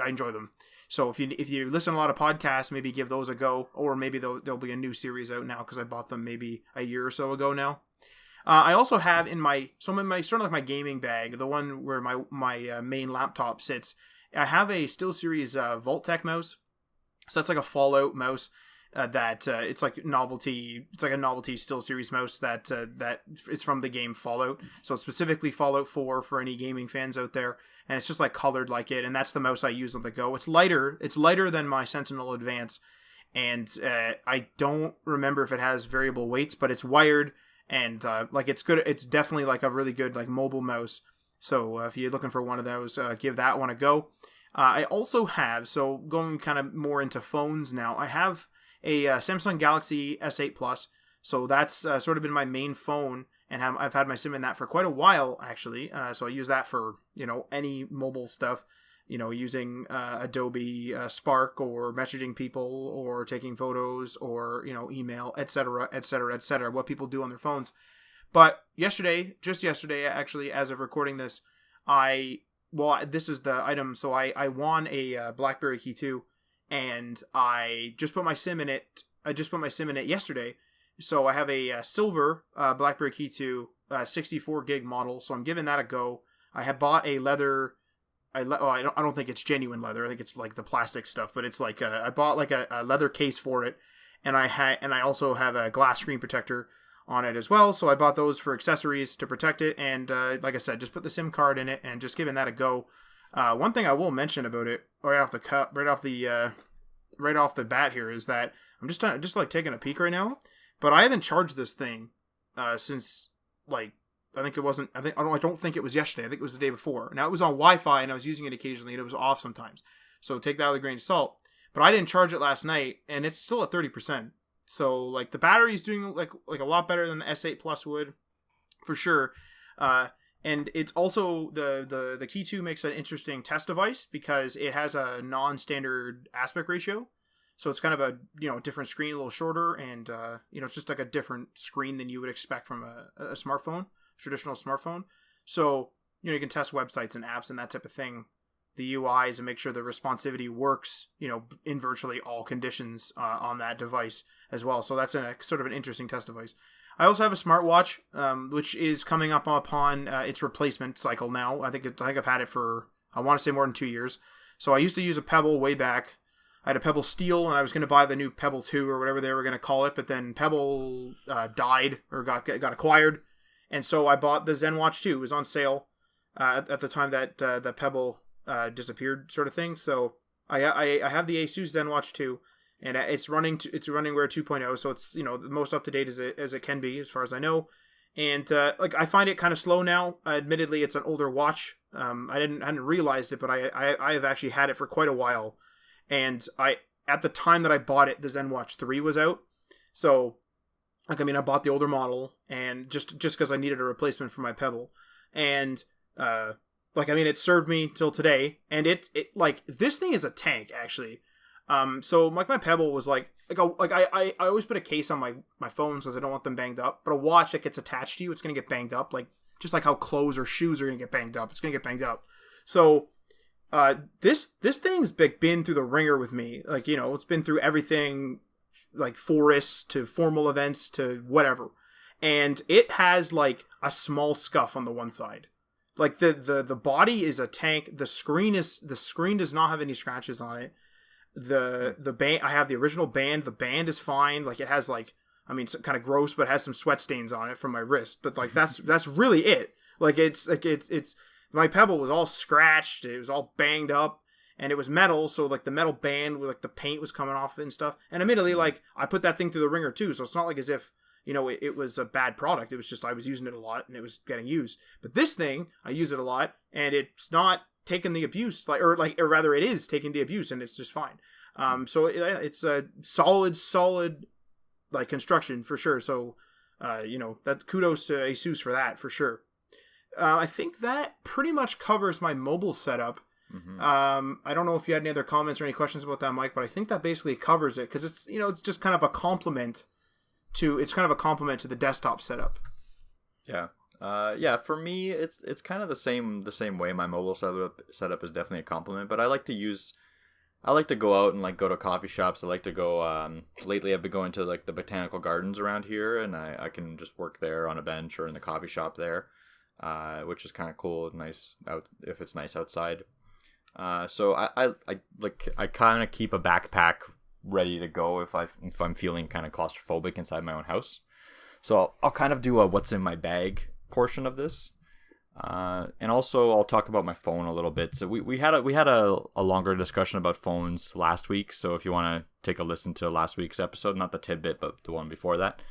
enjoy them. So if you listen to a lot of podcasts, maybe give those a go, or maybe there'll be a new series out now because I bought them maybe a year or so ago now. I also have in my sort of like my gaming bag, the one where my main laptop sits. I have a SteelSeries Vault-Tec mouse. So that's like a Fallout mouse. It's like novelty. It's like a novelty SteelSeries mouse that it's from the game Fallout. So it's specifically Fallout 4 for any gaming fans out there, and it's just like colored like it. And that's the mouse I use on the go. It's lighter. It's lighter than my Sentinel Advance, and I don't remember if it has variable weights, but it's wired and it's good. It's definitely like a really good like mobile mouse. So if you're looking for one of those, give that one a go. I also have, so going kind of more into phones now, I have a Samsung Galaxy S8 Plus. So that's sort of been my main phone, and I've had my SIM in that for quite a while, actually. So I use that for, any mobile stuff, using Adobe Spark, or messaging people, or taking photos, or, email, etc., etc., etc., what people do on their phones. But just yesterday, actually, as of recording this, this is the item. So I won a BlackBerry Key 2, and I just put my SIM in it. Yesterday. So I have a silver BlackBerry Key 2 64 gig model. So I'm giving that a go. I have bought a leather. I don't think it's genuine leather. I think it's like the plastic stuff. But it's like I bought like a leather case for it, and I also have a glass screen protector on it as well. So I bought those for accessories to protect it, and like I said, just put the SIM card in it and just giving that a go. One thing I will mention about it right off the bat here is that I'm just taking a peek right now, but I haven't charged this thing since I don't think it was yesterday. I think it was the day before. Now it was on Wi-Fi and I was using it occasionally and it was off sometimes. So take that with a grain of salt. But I didn't charge it last night and it's still at 30%. So like the battery is doing like a lot better than the S8 Plus would, for sure. And it's also the Key 2 makes an interesting test device because it has a non-standard aspect ratio. So it's kind of a different screen, a little shorter, and it's just like a different screen than you would expect from a smartphone, traditional smartphone. So you can test websites and apps and that type of thing, the UIs, and make sure the responsivity works in virtually all conditions on that device as well. So that's a sort of an interesting test device. I also have a smartwatch, which is coming up upon its replacement cycle now. I think I've had it for, I want to say, more than 2 years. So I used to use a Pebble way back. I had a Pebble Steel, and I was going to buy the new Pebble 2 or whatever they were going to call it, but then Pebble died or got acquired, and so I bought the ZenWatch 2. It was on sale at the time that the Pebble disappeared, sort of thing. So I have the Asus ZenWatch 2, and it's running Wear 2.0, so it's, you know, the most up to date as it can be as far as I know. And like, I find it kind of slow now. Admittedly, it's an older watch. I hadn't realized it, but I have actually had it for quite a while. And at the time that I bought it, the ZenWatch 3 was out. So, like, I mean, I bought the older model, and just because I needed a replacement for my Pebble. And like, I mean, it served me till today. And it like, this thing is a tank, actually. So like, my Pebble was like I always put a case on my phones because I don't want them banged up. But a watch that gets attached to you, it's gonna get banged up. Like, just like how clothes or shoes are gonna get banged up, it's gonna get banged up. So this thing's been through the ringer with me. Like, you know, it's been through everything, like forests to formal events to whatever. And it has like a small scuff on the one side. Like, the body is a tank. The screen does not have any scratches on it. The band, I have the original band. The band is fine. Like, it has, like, I mean, it's kind of gross, but it has some sweat stains on it from my wrist. But like, that's really it. Like, it's my Pebble was all scratched. It was all banged up, and it was metal. So like, the metal band with like the paint was coming off and stuff. And admittedly, like, I put that thing through the ringer too. So it's not like as if, you know, it was a bad product. It was just, I was using it a lot and it was getting used. But this thing, I use it a lot, and it's not taking the abuse, or rather it is taking the abuse, and it's just fine. So it's a solid like construction for sure. So you know, that kudos to Asus for that, for sure. I think that pretty much covers my mobile setup. Mm-hmm. I don't know if you had any other comments or any questions about that, Mike, but I think that basically covers it, because it's, you know, it's just kind of a complement to the desktop setup. Yeah. Yeah, for me, it's kind of the same way. My mobile setup is definitely a compliment, but I like to go out and like go to coffee shops. I like to go, lately I've been going to like the botanical gardens around here, and I can just work there on a bench or in the coffee shop there, which is kind of cool and nice out if it's nice outside. So I kind of keep a backpack ready to go if I'm feeling kind of claustrophobic inside my own house. So I'll kind of do a what's in my bag portion of this, and also I'll talk about my phone a little bit. So we had a longer discussion about phones last week. So if you want to take a listen to last week's episode, not the tidbit, but the one before that,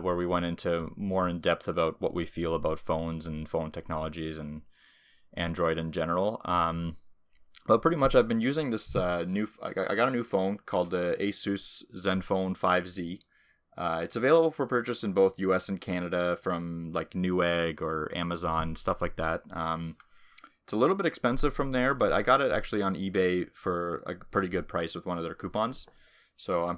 where we went into more in depth about what we feel about phones and phone technologies and Android in general. But pretty much I've been using this I got a new phone called the Asus Zenfone 5Z. It's available for purchase in both US and Canada from like Newegg or Amazon, stuff like that. It's a little bit expensive from there, but I got it actually on eBay for a pretty good price with one of their coupons. So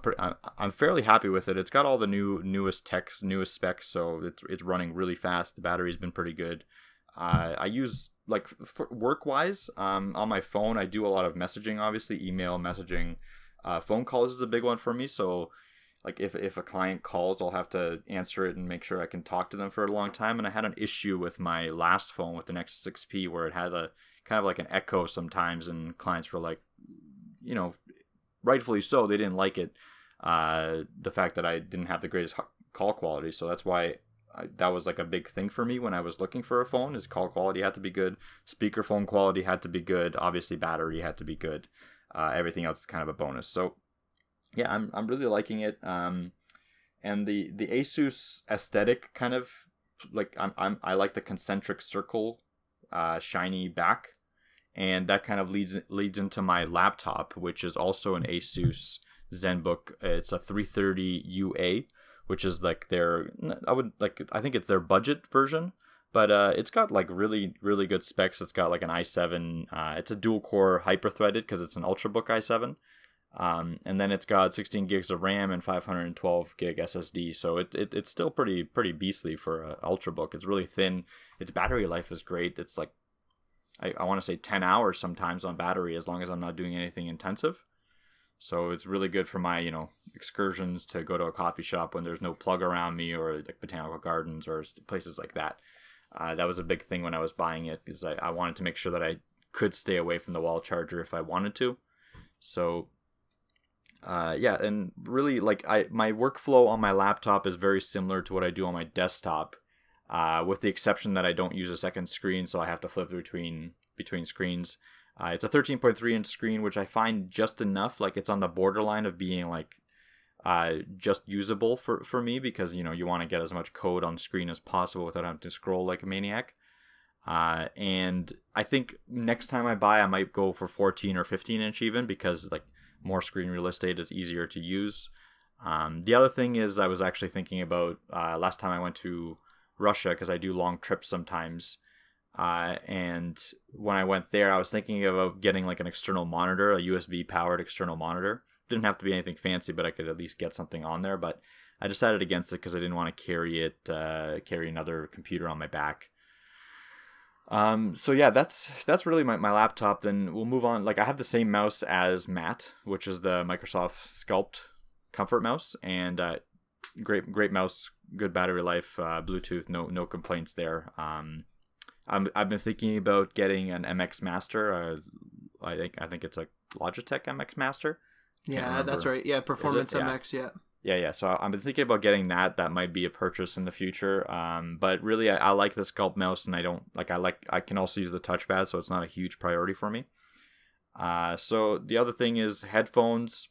I'm fairly happy with it. It's got all the newest specs, so it's running really fast. The battery's been pretty good. I use, like, work-wise, on my phone, I do a lot of messaging, obviously, email, messaging. Phone calls is a big one for me, so like if a client calls, I'll have to answer it and make sure I can talk to them for a long time. And I had an issue with my last phone with the Nexus 6P where it had a kind of like an echo sometimes, and clients were like, you know, rightfully so, they didn't like it, the fact that I didn't have the greatest call quality. So that's why that was like a big thing for me when I was looking for a phone, is call quality had to be good, speakerphone quality had to be good, obviously battery had to be good, everything else is kind of a bonus. So yeah, I'm really liking it, and the Asus aesthetic kind of like, I like the concentric circle, shiny back, and that kind of leads into my laptop, which is also an Asus ZenBook. It's a 330 UA, which is like I think it's their budget version, but it's got like really, really good specs. It's got like an i7, it's a dual core hyper-threaded because it's an Ultrabook i7. And then it's got 16 gigs of RAM and 512 gig SSD. So it's still pretty beastly for an Ultrabook. It's really thin. Its battery life is great. It's like, I want to say 10 hours sometimes on battery, as long as I'm not doing anything intensive. So it's really good for my, excursions to go to a coffee shop when there's no plug around me, or like botanical gardens or places like that. That was a big thing when I was buying it, because I wanted to make sure that I could stay away from the wall charger if I wanted to. So yeah, and really, like, my workflow on my laptop is very similar to what I do on my desktop, with the exception that I don't use a second screen, so I have to flip between screens. It's a 13.3 inch screen, which I find just enough. Like, it's on the borderline of being like just usable for me, because you want to get as much code on screen as possible without having to scroll like a maniac. And I think next time I buy, I might go for 14 or 15 inch even, because like more screen real estate is easier to use. The other thing is, I was actually thinking about last time I went to Russia, because I do long trips sometimes. And when I went there, I was thinking about getting like an external monitor, a USB powered external monitor. Didn't have to be anything fancy, but I could at least get something on there. But I decided against it because I didn't want to carry another computer on my back. So yeah, that's really my laptop. Then we'll move on. Like, I have the same mouse as Matt, which is the Microsoft Sculpt Comfort mouse, and great mouse, good battery life, Bluetooth, no complaints there. I've been thinking about getting an MX Master. I think it's a Logitech MX Master. Yeah, that's right. Yeah, Performance MX. Yeah. Yeah. So I've been thinking about getting that. That might be a purchase in the future. But really, I like the Sculpt mouse, and I can also use the touchpad, so it's not a huge priority for me. So the other thing is headphones.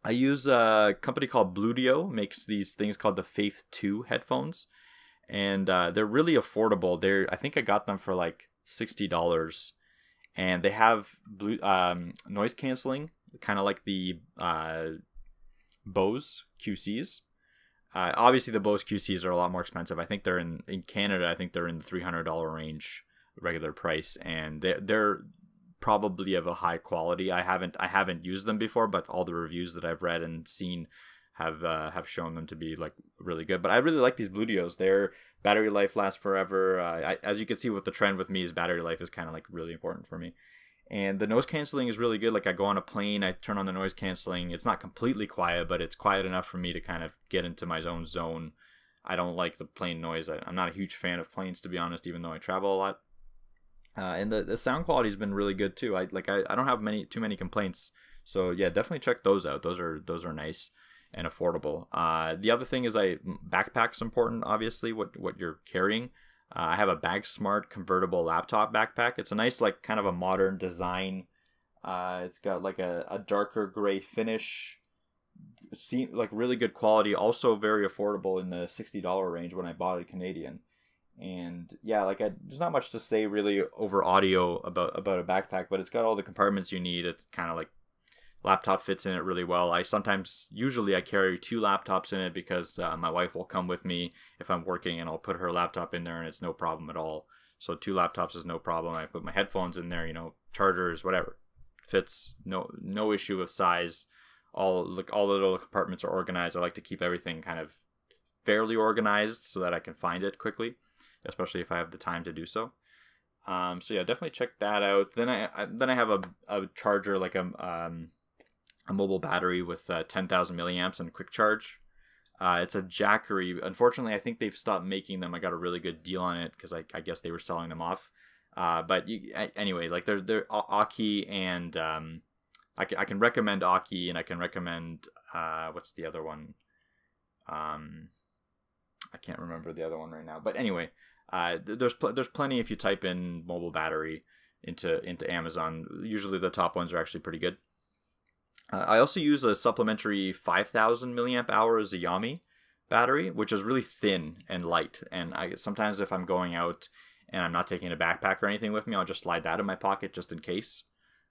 I use a company called Bluedio, makes these things called the Faith 2 headphones, and they're really affordable. I think I got them for like $60, and they have noise canceling, kind of like the Bose QCs. Obviously, the Bose QCs are a lot more expensive. I think they're in Canada. I think they're in the $300 range, regular price, and they're probably of a high quality. I haven't used them before, but all the reviews that I've read and seen have shown them to be like really good. But I really like these Bluedios. Their battery life lasts forever. As you can see, with the trend with me, is battery life is kind of like really important for me. And the noise canceling is really good. Like, I go on a plane, I turn on the noise canceling. It's not completely quiet, but it's quiet enough for me to kind of get into my own zone. I don't like the plane noise. I'm not a huge fan of planes, to be honest, even though I travel a lot. And the sound quality has been really good too. I don't have too many complaints. So yeah, definitely check those out. Those are nice and affordable. The other thing is, backpack's important, obviously, what you're carrying. I have a BagSmart convertible laptop backpack. It's a nice, like, kind of a modern design. It's got like a darker gray finish, like really good quality. Also very affordable, in the $60 range when I bought it Canadian. And yeah, like, there's not much to say really over audio about a backpack, but it's got all the compartments you need. It's kind of like laptop fits in it really well. Usually I carry 2 laptops in it, because my wife will come with me if I'm working, and I'll put her laptop in there, and it's no problem at all. So 2 laptops is no problem. I put my headphones in there, chargers, whatever. Fits, no issue with size. All the little compartments are organized. I like to keep everything kind of fairly organized so that I can find it quickly, especially if I have the time to do so. So yeah, definitely check that out. Then I have a charger, like a mobile battery with 10,000 milliamps and quick charge. It's a Jackery. Unfortunately, I think they've stopped making them. I got a really good deal on it, because I guess they were selling them off. But anyway, like, they're Aki, and I can recommend Aki, and I can recommend what's the other one? I can't remember the other one right now. But anyway, there's plenty if you type in mobile battery into Amazon. Usually the top ones are actually pretty good. I also use a supplementary 5,000 milliamp hour Xiaomi battery, which is really thin and light. And sometimes if I'm going out and I'm not taking a backpack or anything with me, I'll just slide that in my pocket just in case.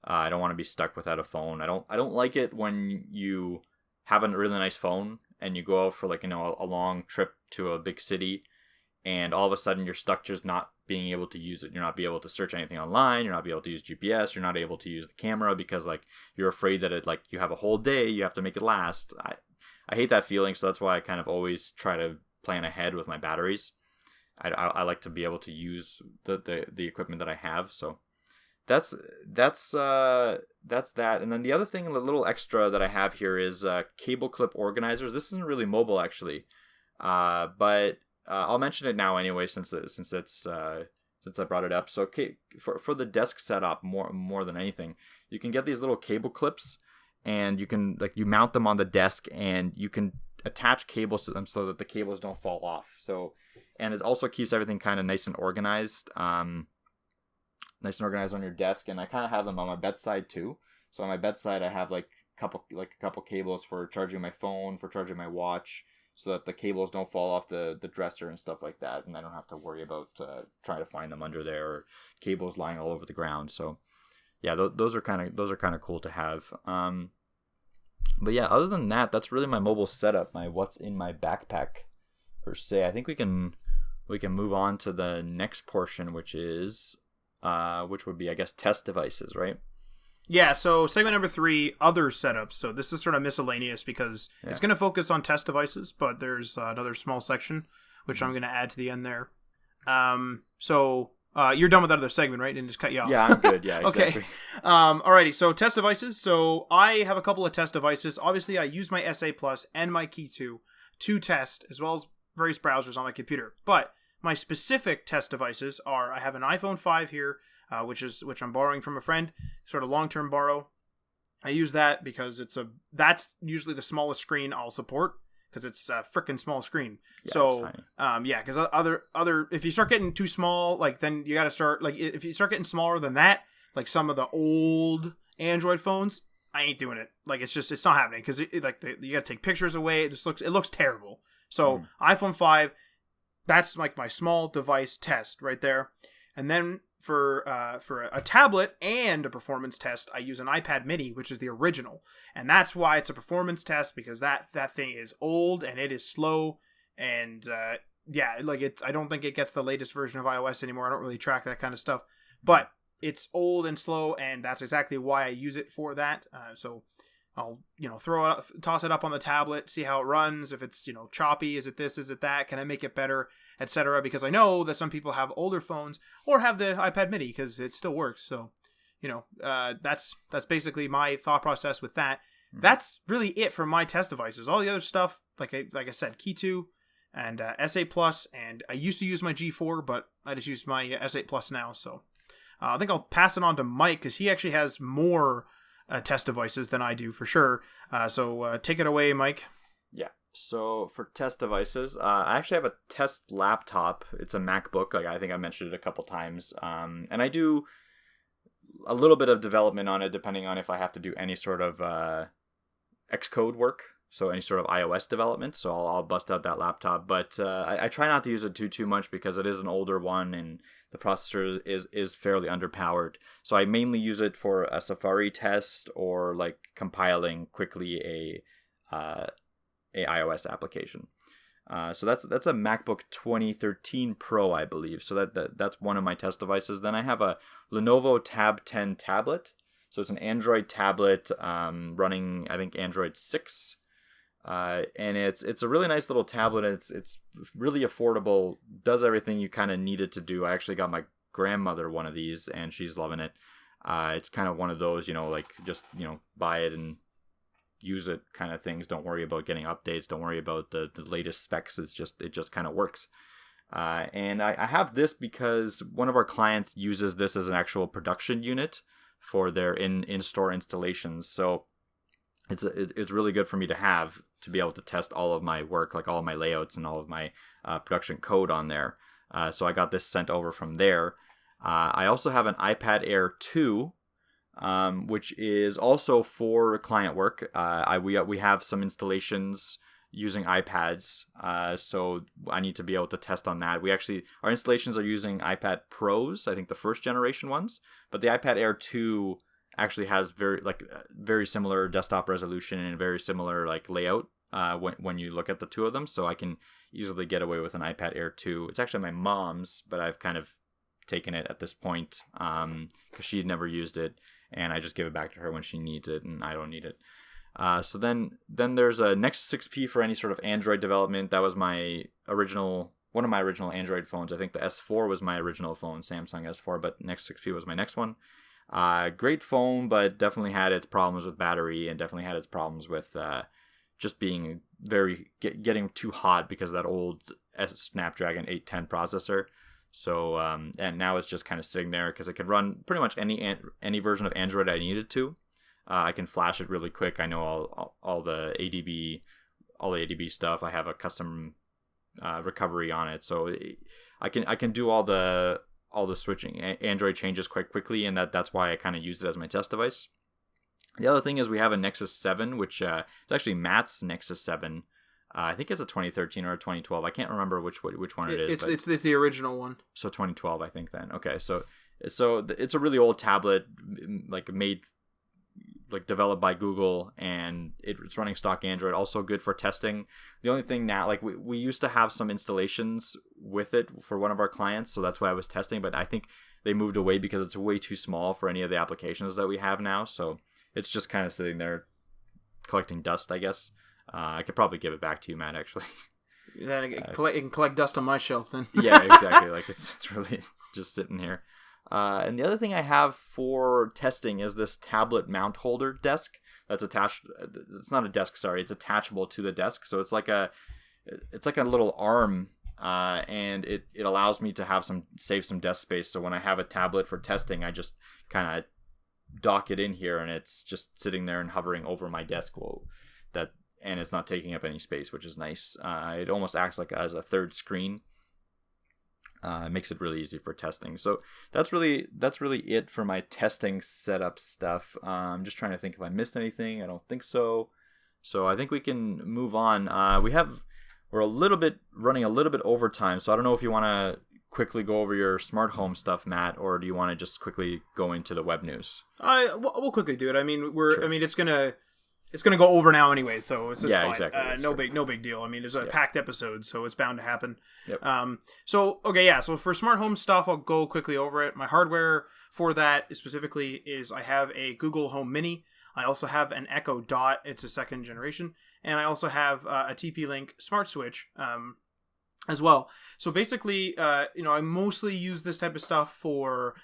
I don't want to be stuck without a phone. I don't like it when you have a really nice phone and you go out for, like, a long trip to a big city, and all of a sudden you're stuck just not being able to use it. You're not be able to search anything online. You're not be able to use GPS. You're not able to use the camera because, like, you're afraid that you have a whole day. You have to make it last. I hate that feeling. So that's why I kind of always try to plan ahead with my batteries. I like to be able to use the equipment that I have. So that's that's uh that's that. And then the other thing, a little extra that I have here is cable clip organizers. This isn't really mobile actually, but I'll mention it now anyway since I brought it up. So for the desk setup more than anything, you can get these little cable clips, and you can you mount them on the desk, and you can attach cables to them so that the cables don't fall off. So, and it also keeps everything kind of nice and organized. Nice and organized on your desk, and I kind of have them on my bedside too. So on my bedside, I have a couple cables for charging my phone, for charging my watch, so that the cables don't fall off the dresser and stuff like that, and I don't have to worry about trying to find them under there, or cables lying all over the ground. So yeah, those are kind of cool to have. But yeah, other than that, that's really my mobile setup, my what's in my backpack per se. I think we can move on to the next portion, which would be, I guess, test devices, right? Yeah, so segment number 3, other setups. So this is sort of miscellaneous because it's going to focus on test devices, but there's another small section, which I'm going to add to the end there. So you're done with that other segment, right? And just cut you off. Yeah, I'm good. Yeah, exactly. Okay. Alrighty, so test devices. So I have a couple of test devices. Obviously, I use my SA Plus and my Key 2 to test, as well as various browsers on my computer. But my specific test devices are, I have an iPhone 5 here, which I'm borrowing from a friend, sort of long-term borrow. I use that because that's usually the smallest screen I'll support, because it's a freaking small screen. Yeah, so because other if you start getting too small, then you got to start if you start getting smaller than that, like some of the old Android phones, I ain't doing it. It's not happening, because you got to take pictures away. It looks terrible. So iPhone 5. That's my small device test right there. And then for a tablet and a performance test, I use an iPad mini, which is the original. And that's why it's a performance test, because that thing is old and it is slow. And I don't think it gets the latest version of iOS anymore. I don't really track that kind of stuff. But it's old and slow, and that's exactly why I use it for that. So I'll, toss it up on the tablet, see how it runs. If it's, choppy, is it this, is it that? Can I make it better, etc.? Because I know that some people have older phones or have the iPad mini because it still works. So, that's basically my thought process with that. Mm-hmm. That's really it for my test devices. All the other stuff, like I said, Key 2 and S8 Plus, and I used to use my G4, but I just use my S8 Plus now. So I think I'll pass it on to Mike, because he actually has more test devices than I do, for sure. So take it away, Mike. Yeah. So for test devices, I actually have a test laptop. It's a MacBook. I think I mentioned it a couple times. And I do a little bit of development on it, depending on if I have to do any sort of Xcode work. So any sort of iOS development. So I'll bust out that laptop. But I try not to use it too much, because it is an older one, and the processor is fairly underpowered. So I mainly use it for a Safari test, or compiling quickly a iOS application. So that's a MacBook 2013 Pro, I believe. So that's one of my test devices. Then I have a Lenovo Tab 10 tablet. So it's an Android tablet running, I think, Android 6. And it's a really nice little tablet. It's really affordable, does everything you kind of need it to do. I actually got my grandmother one of these, and she's loving it. It's kind of one of those, just buy it and use it kind of things. Don't worry about getting updates. Don't worry about the latest specs. It just kind of works. And I have this because one of our clients uses this as an actual production unit for their in-store installations. So it's really good for me to have, to be able to test all of my work, all of my layouts and all of my production code on there. So I got this sent over from there. I also have an iPad Air 2, which is also for client work. We have some installations using iPads, so I need to be able to test on that. Our installations are using iPad Pros, I think the first generation ones, but the iPad Air 2 actually has very similar desktop resolution and very similar layout when you look at the two of them. So I can easily get away with an iPad Air 2. It's actually my mom's, but I've kind of taken it at this point because she had never used it, and I just give it back to her when she needs it, and I don't need it. So then there's a Nexus 6P for any sort of Android development. That was one of my original Android phones. I think the S4 was my original phone, Samsung S4, but Nexus 6P was my next one. Great phone, but definitely had its problems with battery, and definitely had its problems with just being getting too hot because of that old Snapdragon 810 processor. So and now it's just kind of sitting there because it can run pretty much any version of Android I needed to. I can flash it really quick. I know all the ADB stuff. I have a custom recovery on it, so I can do all the switching Android changes quite quickly, and that's why I kind of use it as my test device. The other thing is we have a Nexus 7, which it's actually Matt's Nexus 7. I think it's a 2013 or a 2012. I can't remember which one it is. It's the original one. So 2012, I think then. Okay, so it's a really old tablet, developed by Google, and it's running stock Android. Also good for testing. The only thing now, like we used to have some installations with it for one of our clients, so that's why I was testing. But I think they moved away because it's way too small for any of the applications that we have now. So it's just kind of sitting there collecting dust, I guess. I could probably give it back to you, Matt, actually. Then it can collect dust on my shelf then. Yeah, exactly. Like it's really just sitting here. And the other thing I have for testing is this tablet mount holder desk that's attached. It's not a desk, sorry. It's attachable to the desk. So it's like a little arm, and it allows me to save some desk space. So when I have a tablet for testing, I just kind of dock it in here, and it's just sitting there and hovering over my desk. And it's not taking up any space, which is nice. It almost acts like as a third screen. It makes it really easy for testing. So that's really it for my testing setup stuff. I'm just trying to think if I missed anything. I don't think so. So I think we can move on. We're running a little bit over time. So I don't know if you want to quickly go over your smart home stuff, Matt, or do you want to just quickly go into the web news? We'll quickly do it. I mean, it's gonna go over now anyway, so it's fine. Exactly. No big deal. I mean, there's a packed episode, so it's bound to happen. Yep. So for smart home stuff, I'll go quickly over it. My hardware for that specifically is I have a Google Home Mini. I also have an Echo Dot. It's a second generation, and I also have a TP-Link Smart Switch. As well. So basically, I mostly use this type of stuff for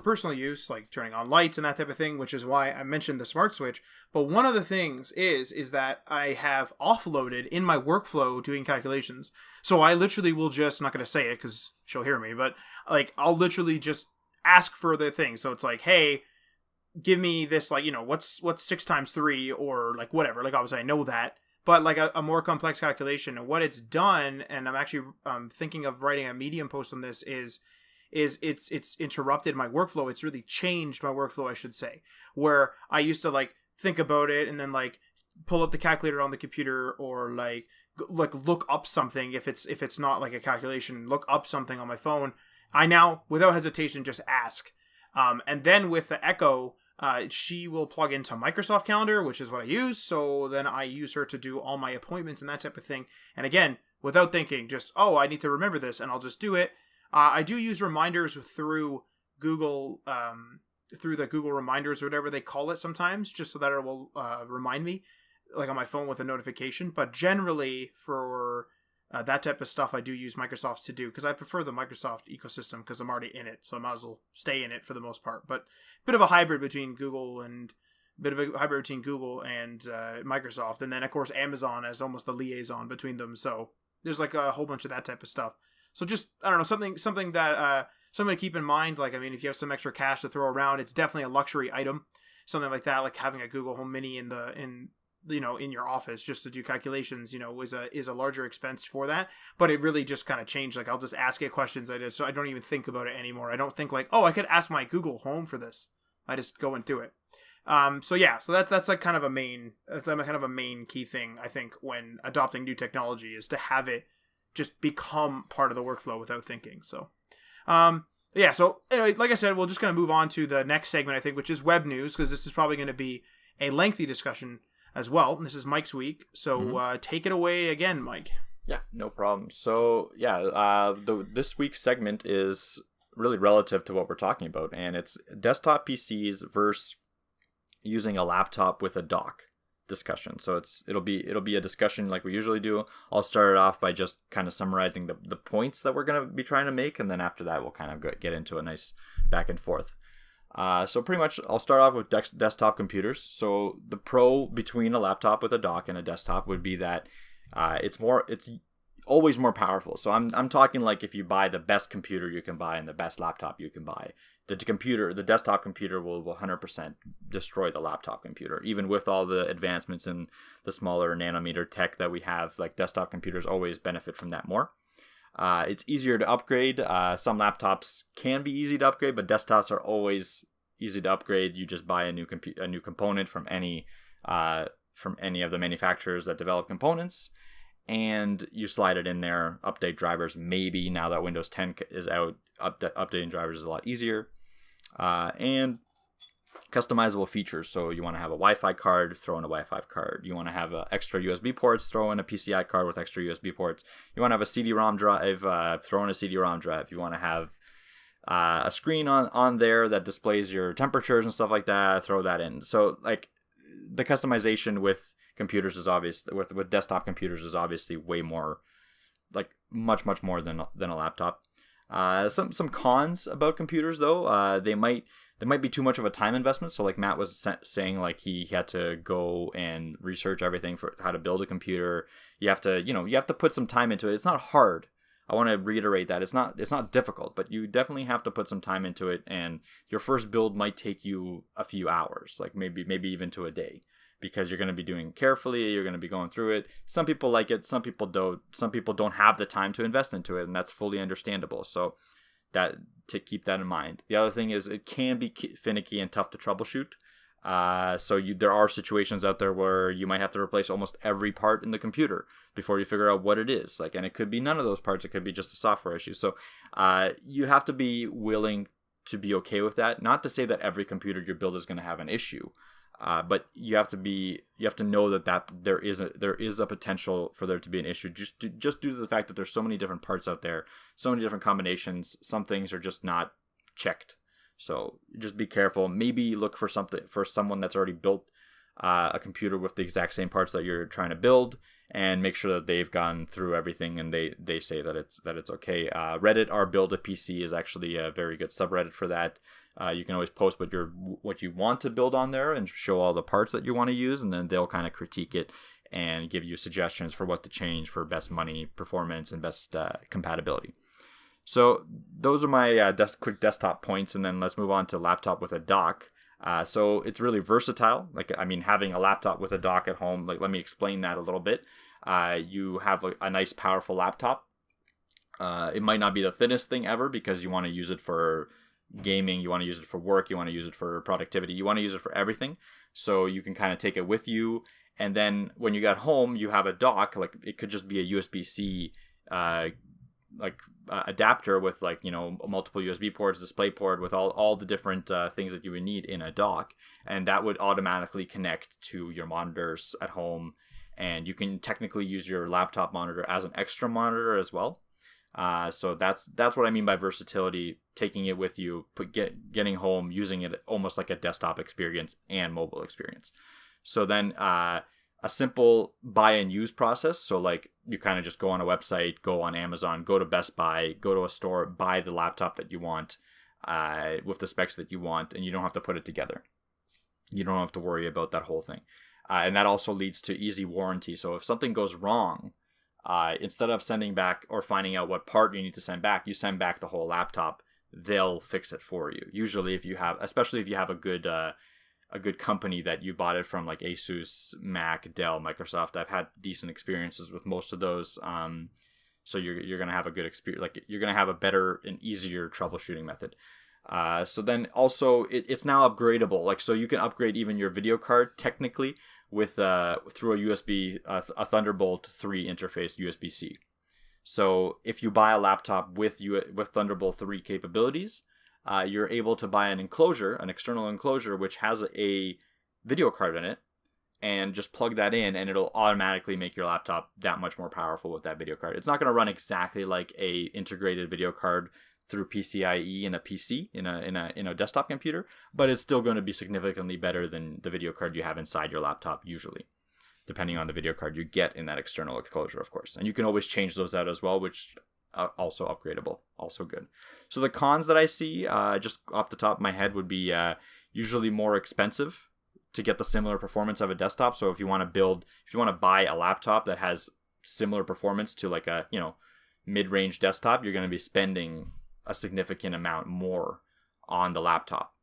personal use, like turning on lights and that type of thing, which is why I mentioned the smart switch. But one of the things is that I have offloaded in my workflow doing calculations. So I literally will just, not going to say it because she'll hear me, but like I'll literally just ask for the thing. So it's like, hey, give me this, like, what's 6 times 3 or like whatever. Like obviously I know that. But like a more complex calculation, and what it's done, and I'm actually thinking of writing a Medium post on this, is it's interrupted my workflow. It's really changed my workflow, I should say, where I used to like think about it and then like pull up the calculator on the computer, or like look up something if it's not like a calculation, look up something on my phone. I now, without hesitation, just ask. And then with the Echo, she will plug into Microsoft Calendar, which is what I use. So then I use her to do all my appointments and that type of thing. And again, without thinking, just, I need to remember this, and I'll just do it. I do use reminders through Google, through the Google Reminders or whatever they call it sometimes, just so that it will remind me, like on my phone with a notification. But generally for that type of stuff, I do use Microsoft's To Do, because I prefer the Microsoft ecosystem because I'm already in it, so I might as well stay in it for the most part. But a bit of a hybrid between Google and Microsoft, and then of course Amazon as almost the liaison between them. So there's like a whole bunch of that type of stuff. So just, I don't know, something that something to keep in mind. Like, I mean, if you have some extra cash to throw around, it's definitely a luxury item. Something like that, like having a Google Home Mini in your office just to do calculations, is a larger expense for that. But it really just kind of changed. Like, I'll just ask it questions. So I don't even think about it anymore. I don't think like, I could ask my Google Home for this. I just go and do it. So that's like kind of a main key thing, I think, when adopting new technology, is to have it just become part of the workflow without thinking. So, so anyway, like I said, we'll just kind of move on to the next segment, I think, which is web news, because this is probably going to be a lengthy discussion as well. This is Mike's week, so take it away again, Mike. Yeah, no problem. So this week's segment is really relative to what we're talking about, and it's desktop PCs versus using a laptop with a dock discussion. So it'll be a discussion like we usually do. I'll start it off by just kind of summarizing the points that we're going to be trying to make, and then after that we'll kind of get into a nice back and forth. So pretty much, I'll start off with desktop computers. So the pro between a laptop with a dock and a desktop would be that it's always more powerful. So I'm talking like if you buy the best computer you can buy and the best laptop you can buy, the desktop computer will 100% destroy the laptop computer, even with all the advancements in the smaller nanometer tech that we have. Like desktop computers always benefit from that more. It's easier to upgrade. Some laptops can be easy to upgrade, but desktops are always easy to upgrade. You just buy a new component from any of the manufacturers that develop components, and you slide it in there. Update drivers. Maybe now that Windows 10 is out, updating drivers is a lot easier. And customizable features. So you want to have a Wi-Fi card, throw in a Wi-Fi card. You want to have extra USB ports, throw in a PCI card with extra USB ports. You want to have a CD-ROM drive, throw in a CD-ROM drive. You want to have a screen on there that displays your temperatures and stuff like that, throw that in. So like the customization with computers is obvious, with desktop computers is obviously way more, like much more than a laptop. Some cons about computers though, they might be too much of a time investment. So like Matt was saying, like he had to go and research everything for how to build a computer. You have to put some time into it. It's not hard. I want to reiterate that it's not difficult, but you definitely have to put some time into it. And your first build might take you a few hours, like maybe even to a day, because you're going to be doing carefully. You're going to be going through it. Some people like it. Some people don't. Some people don't have the time to invest into it, and that's fully understandable. So that to keep that in mind. The other thing is it can be finicky and tough to troubleshoot. There are situations out there where you might have to replace almost every part in the computer before you figure out what it is. Like, and it could be none of those parts. It could be just a software issue. So you have to be willing to be okay with that. Not to say that every computer you build is going to have an issue. But you have to know that there is a potential for there to be an issue just due to the fact that there's so many different parts out there, so many different combinations. Some things are just not checked. So just be careful. Maybe look for someone that's already built a computer with the exact same parts that you're trying to build, and make sure that they've gone through everything and they say that it's okay. Reddit r build a PC is actually a very good subreddit for that. You can always post what you want to build on there and show all the parts that you want to use, and then they'll kind of critique it and give you suggestions for what to change for best money performance and best compatibility. So those are my quick desktop points, and then let's move on to laptop with a dock. So it's really versatile. Like, I mean, having a laptop with a dock at home, like, let me explain that a little bit. You have a nice, powerful laptop. It might not be the thinnest thing ever because you want to use it for gaming, you want to use it for work, you want to use it for productivity, you want to use it for everything. So you can kind of take it with you. And then when you get home, you have a dock. Like, it could just be a USB-C adapter with, like, multiple USB ports, display port, with all the different things that you would need in a dock, and that would automatically connect to your monitors at home. And you can technically use your laptop monitor as an extra monitor as well. So that's what I mean by versatility, taking it with you, getting home, using it almost like a desktop experience and mobile experience. So then a simple buy and use process. So like you kind of just go on a website, go on Amazon, go to Best Buy, go to a store, buy the laptop that you want with the specs that you want, and you don't have to put it together. You don't have to worry about that whole thing. And that also leads to easy warranty. So if something goes wrong, instead of sending back or finding out what part you need to send back, you send back the whole laptop. They'll fix it for you. Usually, especially if you have a good company that you bought it from, like Asus, Mac, Dell, Microsoft. I've had decent experiences with most of those. So you're gonna have a good experience. Like, you're gonna have a better and easier troubleshooting method. So then also it's now upgradable. Like, so you can upgrade even your video card technically with through a Thunderbolt 3 interface USB-C. So if you buy a laptop with Thunderbolt 3 capabilities, you're able to buy an external enclosure, which has a video card in it, and just plug that in, and it'll automatically make your laptop that much more powerful with that video card. It's not going to run exactly like a integrated video card through PCIe in a PC, in a desktop computer, but it's still going to be significantly better than the video card you have inside your laptop usually, depending on the video card you get in that external enclosure, of course. And you can always change those out as well, which also upgradable, also good. So the cons that I see, just off the top of my head, would be usually more expensive to get the similar performance of a desktop. So if you want to buy a laptop that has similar performance to like a mid-range desktop, you're going to be spending a significant amount more on the laptop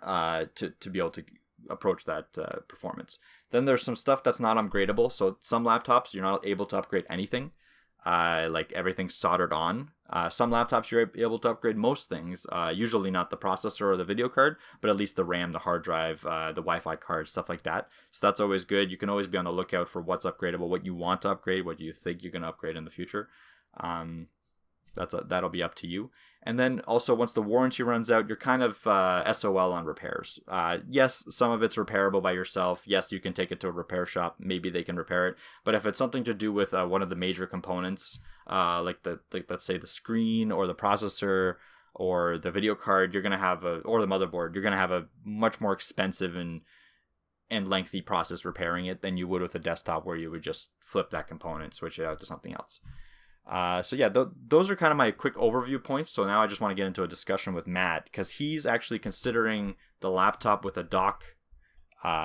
to be able to approach that performance. Then there's some stuff that's not upgradable. So some laptops you're not able to upgrade anything, like everything's soldered on. Some laptops you're able to upgrade most things, usually not the processor or the video card, but at least the RAM, the hard drive, the Wi-Fi card, stuff like that. So that's always good. You can always be on the lookout for what's upgradable, what you want to upgrade, what you think you're going to upgrade in the future. That'll be up to you. And then also, once the warranty runs out, you're kind of SOL on repairs. Yes, some of it's repairable by yourself. Yes, you can take it to a repair shop. Maybe they can repair it. But if it's something to do with one of the major components, like let's say the screen or the processor or the video card, you're gonna have or the motherboard, you're gonna have a much more expensive and lengthy process repairing it than you would with a desktop, where you would just flip that component, switch it out to something else. So yeah, those are kind of my quick overview points. So now I just want to get into a discussion with Matt, because he's actually considering the laptop with a dock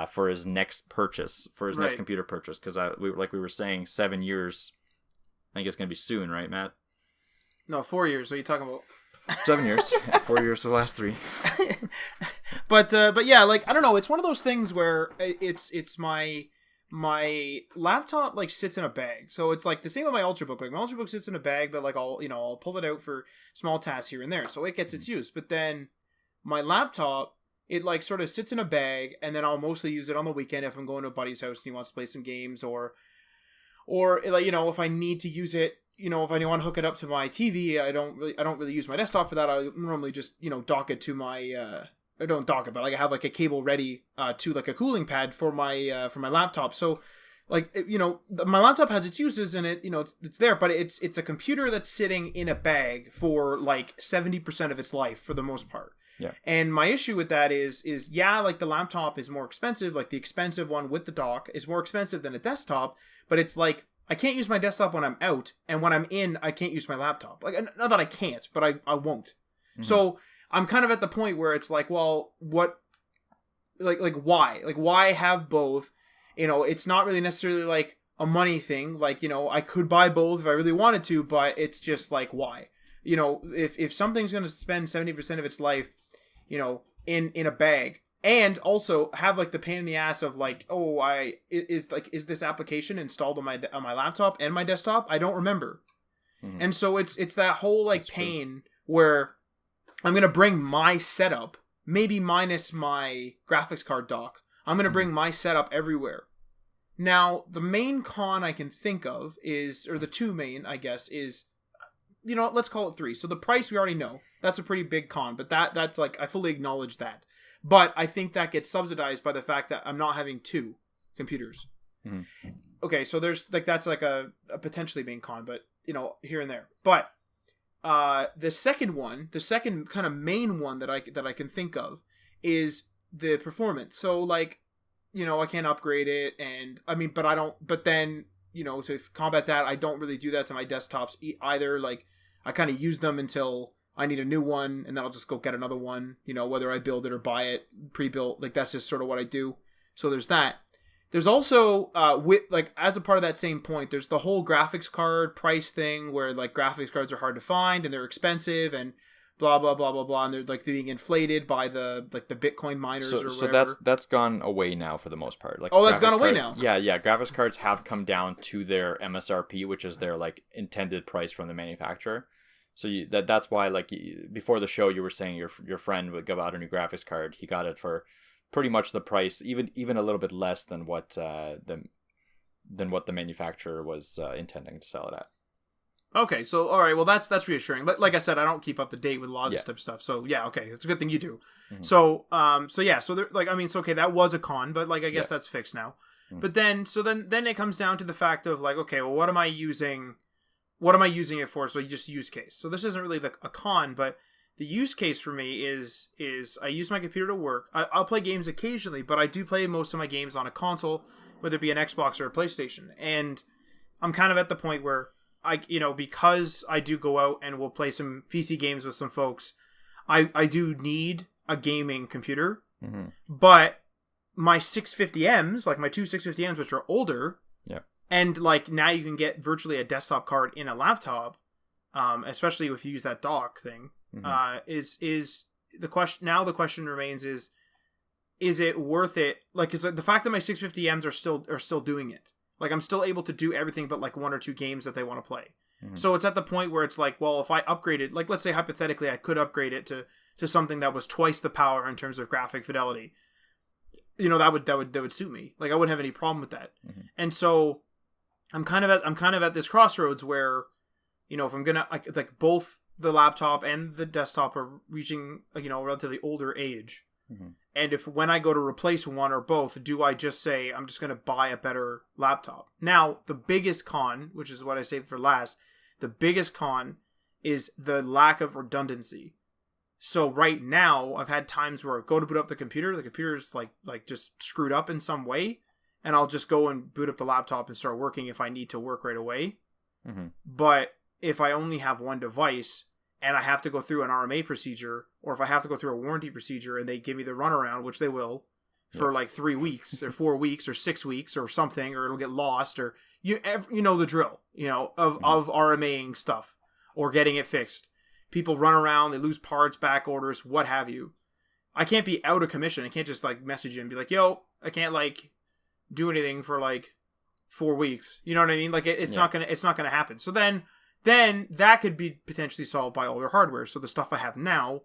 for his next purchase, for his next computer purchase. Because like we were saying, 7 years. I think it's going to be soon, right, Matt? No, 4 years. What are you talking about? 7 years. 4 years for the last 3. But yeah, like, I don't know. It's one of those things where it's my laptop like sits in a bag. So it's like the same with my Ultrabook. Like my Ultrabook sits in a bag, but like I'll pull it out for small tasks here and there. So it gets its use. But then my laptop, it like sort of sits in a bag, and then I'll mostly use it on the weekend if I'm going to a buddy's house and he wants to play some games, or like, if I need to use it, if I want to hook it up to my TV, I don't really use my desktop for that. I normally just, dock it to my I don't dock it, but like I have like a cable ready to like a cooling pad for my laptop. So like, my laptop has its uses, and it's there, but it's a computer that's sitting in a bag for like 70% of its life for the most part. Yeah. And my issue with that is yeah, like the laptop is more expensive. Like the expensive one with the dock is more expensive than a desktop, but it's like I can't use my desktop when I'm out, and when I'm in, I can't use my laptop. Like, not that I can't, but I won't. Mm-hmm. So I'm kind of at the point where it's like, well, what, like why? Like, why have both? It's not really necessarily like a money thing. Like, I could buy both if I really wanted to, but it's just like, why? If something's going to spend 70% of its life, in a bag, and also have like the pain in the ass of like, is this application installed on my laptop and my desktop? I don't remember. Mm-hmm. And so it's that whole like That's pain true. Where I'm going to bring my setup, maybe minus my graphics card dock. I'm going to bring my setup everywhere. Now, the main con I can think of or the two main, I guess, is, let's call it 3. So the price we already know. That's a pretty big con, but that's like, I fully acknowledge that. But I think that gets subsidized by the fact that I'm not having 2 computers. Mm-hmm. Okay, so there's like, that's like a potentially main con, but, here and there. But the second kind of main one that I can think of is the performance. So like, I can't upgrade it, and but then, to combat that, I don't really do that to my desktops either. Like, I kind of use them until I need a new one, and then I'll just go get another one, whether I build it or buy it pre-built. Like, that's just sort of what I do. So there's that. There's also, as a part of that same point, there's the whole graphics card price thing where, like, graphics cards are hard to find and they're expensive and blah, blah, blah, blah, blah. And they're, like, being inflated by the Bitcoin miners or whatever. So that's gone away now for the most part. Like, that's gone away now? Yeah. Graphics cards have come down to their MSRP, which is their, like, intended price from the manufacturer. So that's why, like, before the show, you were saying your friend would go out a new graphics card. He got it for pretty much the price, even a little bit less than what the manufacturer was intending to sell it at. Okay, so all right, well that's reassuring. Like I said, I don't keep up to date with a lot of this type of stuff. So yeah, okay, it's a good thing you do. Mm-hmm. So there, like, okay, that was a con, but like I guess that's fixed now. Mm-hmm. But then it comes down to the fact of like, okay, well, what am I using it for? So you just use case. So this isn't really a con, but the use case for me is I use my computer to work. I'll play games occasionally, but I do play most of my games on a console, whether it be an Xbox or a PlayStation. And I'm kind of at the point where because I do go out and we'll play some PC games with some folks, I do need a gaming computer, but my 650Ms, like my two 650Ms, which are older, and like now you can get virtually a desktop card in a laptop, especially if you use that dock thing, is the question. Now the question remains is it worth it? Like, is the fact that my 650Ms are still doing it? Like, I'm still able to do everything but like one or two games that they want to play. So it's at the point where it's like, well, if I upgraded, like, let's say hypothetically I could upgrade it to something that was twice the power in terms of graphic fidelity, that would suit me. Like, I wouldn't have any problem with that. And so I'm kind of at this crossroads where, if I'm gonna like both the laptop and the desktop are reaching a relatively older age, and if when I go to replace one or both, do I just say I'm just gonna buy a better laptop? Now, the biggest con, which is what I saved for last, the biggest con is the lack of redundancy. So right now, I've had times where I go to boot up the computer's like just screwed up in some way, and I'll just go and boot up the laptop and start working if I need to work right away. But if I only have one device and I have to go through an RMA procedure, or if I have to go through a warranty procedure and they give me the runaround, which they will, for like 3 weeks or 4 weeks or 6 weeks or something, or it'll get lost, or you know the drill, of RMAing stuff or getting it fixed. People run around, they lose parts, back orders, what have you. I can't be out of commission. I can't just like message you and be like, yo, I can't like do anything for like 4 weeks. You know what I mean? Like it's not gonna happen. So then that could be potentially solved by older hardware. So the stuff I have now,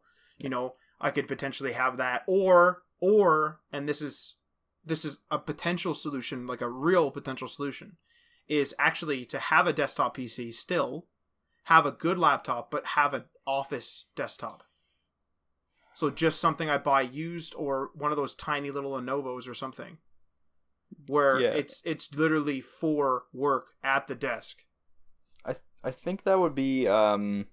I could potentially have that, or and this is a potential solution, like a real potential solution, is actually to have a desktop PC still, have a good laptop, but have an office desktop. So just something I buy used, or one of those tiny little Lenovo's or something, where it's literally for work at the desk. I think that would be a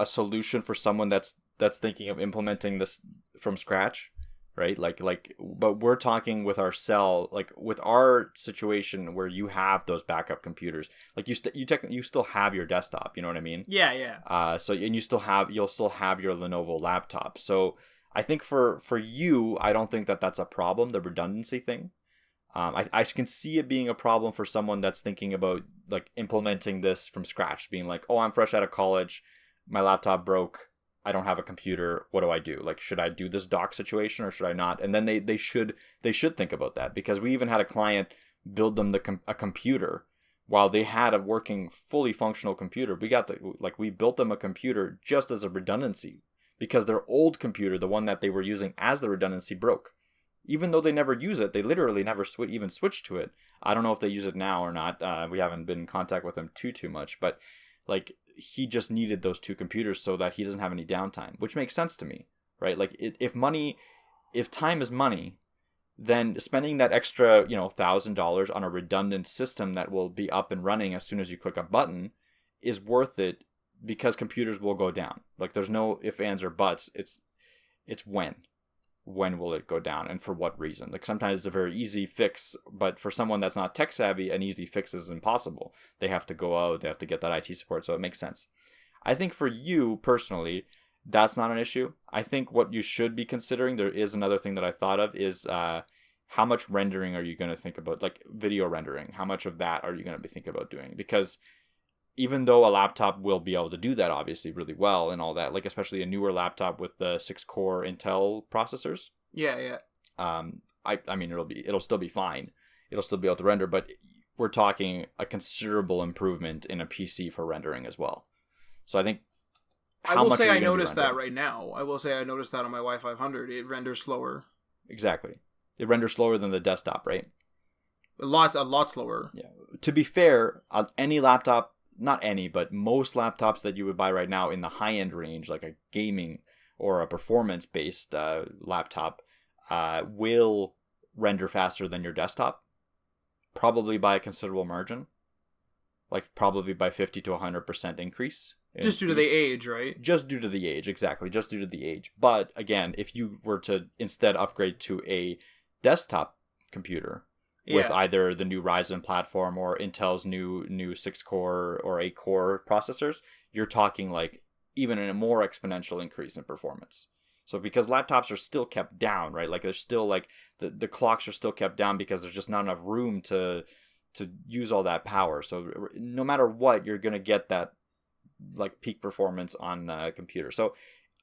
solution for someone that's thinking of implementing this from scratch, right? But we're talking with with our situation where you have those backup computers, like you still have your desktop, you know what I mean? Yeah. So and you'll still have your Lenovo laptop. So I think for you, I don't think that's a problem, the redundancy thing. I can see it being a problem for someone that's thinking about like implementing this from scratch, being like, oh, I'm fresh out of college, my laptop broke, I don't have a computer, what do I do? Like, should I do this dock situation or should I not? And then they should think about that, because we even had a client build them a computer while they had a working, fully functional computer. We built them a computer just as a redundancy, because their old computer, the one that they were using as the redundancy, broke. Even though they never use it, they literally never even switched to it. I don't know if they use it now or not. We haven't been in contact with them too much, but like, he just needed those two computers so that he doesn't have any downtime, which makes sense to me, right? Like, if time is money, then spending that extra, $1,000 on a redundant system that will be up and running as soon as you click a button is worth it, because computers will go down. Like, there's no ifs, ands, or buts. It's when will it go down and for what reason? Like, sometimes it's a very easy fix, but for someone that's not tech savvy, an easy fix is impossible. They have to go out, they have to get that IT support, so it makes sense. I think for you personally, that's not an issue. I think what you should be considering, there is another thing that I thought of, is how much rendering are you going to think about, like video rendering? How much of that are you going to be thinking about doing? Because even though a laptop will be able to do that obviously really well and all that, like especially a newer laptop with the 6-core Intel processors. Yeah. I mean, it'll still be fine. It'll still be able to render, but we're talking a considerable improvement in a PC for rendering as well. So I think I will say I noticed that right now. I will say I noticed that on my Y500. It renders slower. Exactly. It renders slower than the desktop, right? A lot slower. Yeah. To be fair, any laptop, not any, but most laptops that you would buy right now in the high-end range, like a gaming or a performance-based laptop, will render faster than your desktop, probably by a considerable margin, like probably by 50 to 100% increase. Just due to the age, right? Just due to the age, exactly. Just due to the age. But again, if you were to instead upgrade to a desktop computer, with Yeah. either the new Ryzen platform or Intel's new 6 core or 8 core processors, you're talking like even a more exponential increase in performance. So because laptops are still kept down, right? Like there's still like the clocks are still kept down because there's just not enough room to use all that power. So no matter what, you're gonna get that like peak performance on a computer. So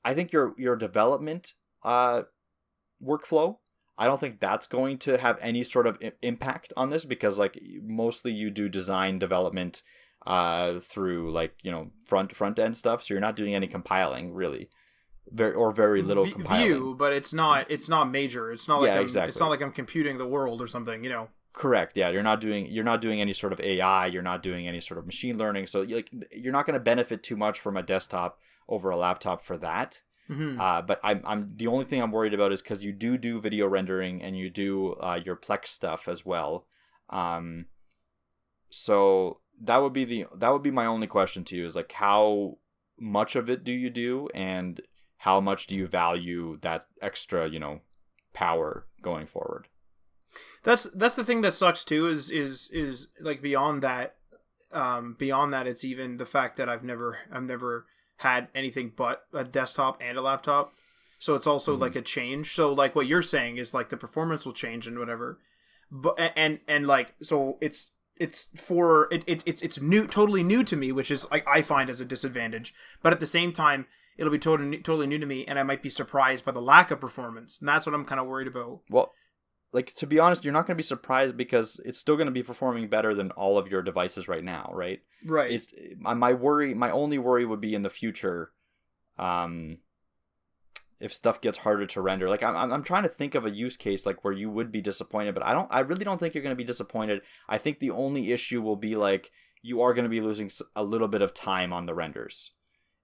I think your development workflow, I don't think that's going to have any sort of impact on this, because like mostly you do design development through like, you know, front end stuff, so you're not doing any compiling really, very little compiling. Vue, but it's not major. It's not like exactly. It's not like I'm computing the world or something, you know. Correct. Yeah, you're not doing any sort of AI. You're not doing any sort of machine learning. So you're not going to benefit too much from a desktop over a laptop for that. Mm-hmm. But I'm the only thing I'm worried about is because you do video rendering and you do your Plex stuff as well. So that would be my only question to you, is like how much of it do you do, and how much do you value that extra, you know, power going forward? That's the thing that sucks too, is like beyond that it's even the fact that I've never had anything but a desktop and a laptop. So it's also like a change. So like what you're saying is like the performance will change and whatever. But and like so it's new, totally new to me, which is like I find as a disadvantage. But at the same time, it'll be totally new to me, and I might be surprised by the lack of performance. And that's what I'm kind of worried about. Well, like, to be honest, you're not going to be surprised because it's still going to be performing better than all of your devices right now, right? Right. It's my only worry would be in the future, if stuff gets harder to render. Like I'm trying to think of a use case like where you would be disappointed, but I really don't think you're going to be disappointed. I think the only issue will be like you are going to be losing a little bit of time on the renders.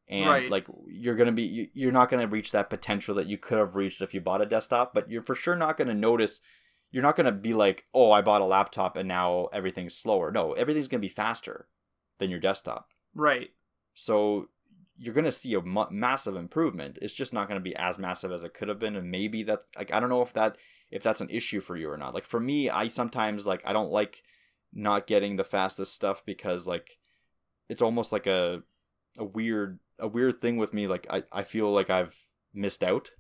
And right. like you're not going to reach that potential that you could have reached if you bought a desktop, but you're for sure not going to notice. You're not going to be like, oh, I bought a laptop and now everything's slower. No, everything's going to be faster than your desktop. Right. So you're going to see a massive improvement. It's just not going to be as massive as it could have been. And maybe that, like, I don't know if that's an issue for you or not. Like for me, I sometimes like, I don't like not getting the fastest stuff because like, it's almost like a weird thing with me. Like I feel like I've missed out.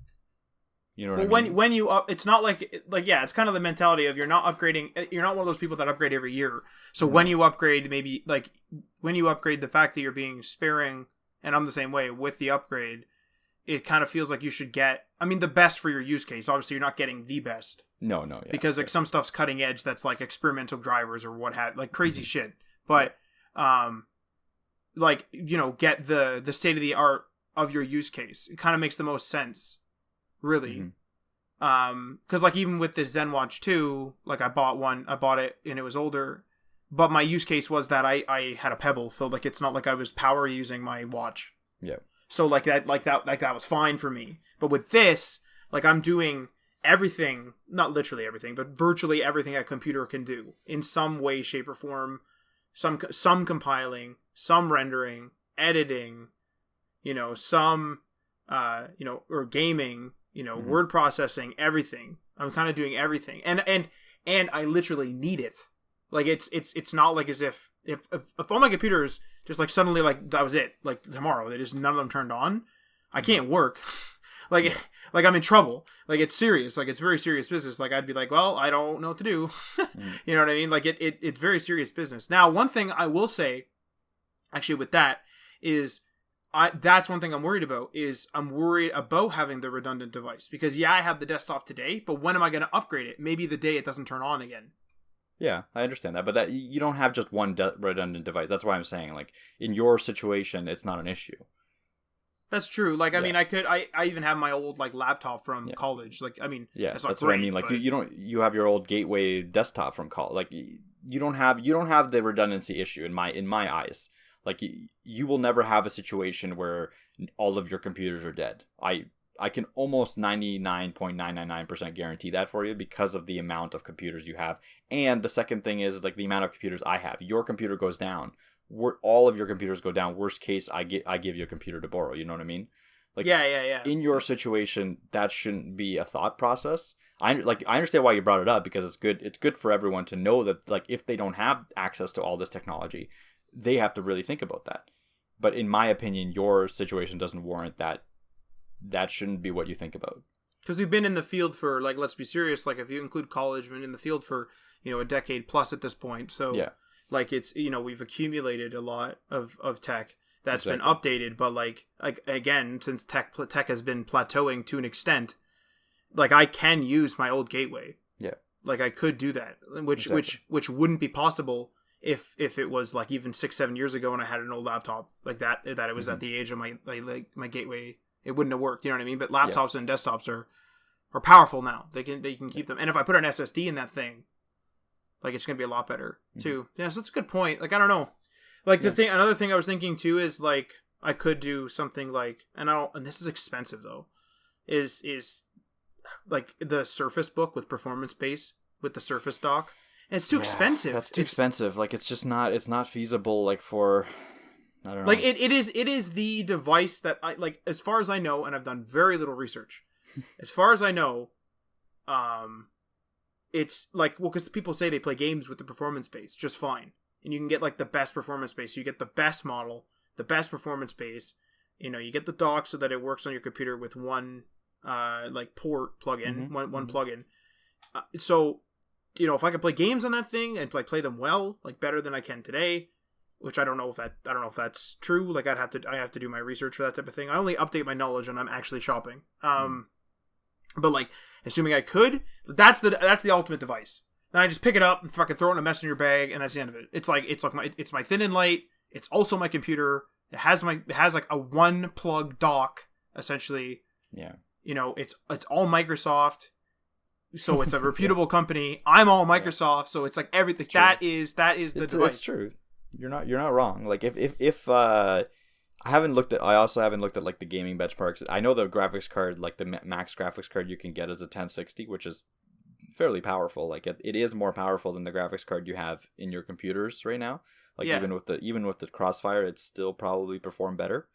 You know what I mean? When you it's not like yeah, it's kind of the mentality of you're not upgrading. You're not one of those people that upgrade every year. So when you upgrade, maybe like when you upgrade, the fact that you're being sparing, and I'm the same way with the upgrade, it kind of feels like you should get, I mean, the best for your use case. Obviously, you're not getting the best. No, yeah, because like some stuff's cutting edge. That's like experimental drivers or what have, like crazy shit. But like, you know, get the state of the art of your use case. It kind of makes the most sense. Really. Because like even with this ZenWatch 2, like I bought it and it was older, but my use case was that I had a Pebble, so like it's not like I was power using my watch. Yeah. So like that was fine for me. But with this, like I'm doing everything, not literally everything, but virtually everything a computer can do in some way, shape, or form. Some compiling, some rendering, editing, you know, some or gaming, you know, word processing, everything. I'm kind of doing everything, and I literally need it. Like it's not like as if all my computers just like suddenly like that was it, like tomorrow they just none of them turned on, I can't work. like I'm in trouble. Like it's serious. Like it's very serious business. Like I'd be like, well, I don't know what to do. You know what I mean? Like it's very serious business. Now, one thing I will say, actually, with that is, that's one thing I'm worried about. Is I'm worried about having the redundant device, because yeah, I have the desktop today, but when am I going to upgrade it? Maybe the day it doesn't turn on again. Yeah, I understand that, but that you don't have just one redundant device. That's why I'm saying, like, in your situation, it's not an issue. That's true. Like, I mean, I even have my old like laptop from college. Like, I mean, that's what I mean. Like, but you have your old Gateway desktop from college. Like, you don't have the redundancy issue in my eyes. Like, you will never have a situation where all of your computers are dead. I can almost 99.999% guarantee that for you because of the amount of computers you have. And the second thing is like the amount of computers I have. Your computer goes down. All of your computers go down. Worst case, I give you a computer to borrow. You know what I mean? Like, yeah. In your situation, that shouldn't be a thought process. I understand why you brought it up, because it's good for everyone to know that, like, if they don't have access to all this technology, they have to really think about that. But in my opinion, your situation doesn't warrant that. That shouldn't be what you think about. Because we've been in the field for, like, let's be serious, like, if you include college, we've been in the field for, a decade plus at this point. So, yeah. Like, it's, we've accumulated a lot of tech that's been Exactly. updated. But, like again, since tech has been plateauing to an extent, like, I can use my old gateway. Yeah. Like, I could do that, which Exactly. which wouldn't be possible if it was, like, even 6-7 years ago and I had an old laptop like that it was at the age of my gateway. It wouldn't have worked, you know what I mean? But laptops and desktops are powerful now. They can keep them. And if I put an SSD in that thing, like, it's going to be a lot better too. Yeah, so that's a good point. Like, I don't know. Like, another thing I was thinking too is, like, I could do something like, and this is expensive though, is like the Surface Book with Performance Base with the Surface dock. And it's too expensive. That's too expensive. Like, it's not feasible, like, for, I don't know. Like, it is the device that I, like, as far as I know, and I've done very little research, as far as I know, it's like, well, because people say they play games with the Performance Base just fine, and you can get, like, the best Performance Base. You get the best model, the best Performance Base. You get the dock so that it works on your computer with one like port plug-in, one plug-in. So, if I could play games on that thing and play them well, like, better than I can today, which I don't know if that's true. Like, I have to do my research for that type of thing. I only update my knowledge when I'm actually shopping. But, like, assuming I could, that's the ultimate device. Then I just pick it up and fucking throw it in a messenger bag, and that's the end of it. It's my thin and light. It's also my computer. It has like a one plug dock essentially. Yeah. It's all Microsoft. So it's a reputable company. I'm all Microsoft, so it's like everything. That is the device. It's true. You're not wrong. Like, if I also haven't looked at, like, the gaming benchmarks. I know the graphics card, like the max graphics card you can get is a 1060, which is fairly powerful. Like, it is more powerful than the graphics card you have in your computers right now. Like, even with the Crossfire, it's still probably perform better.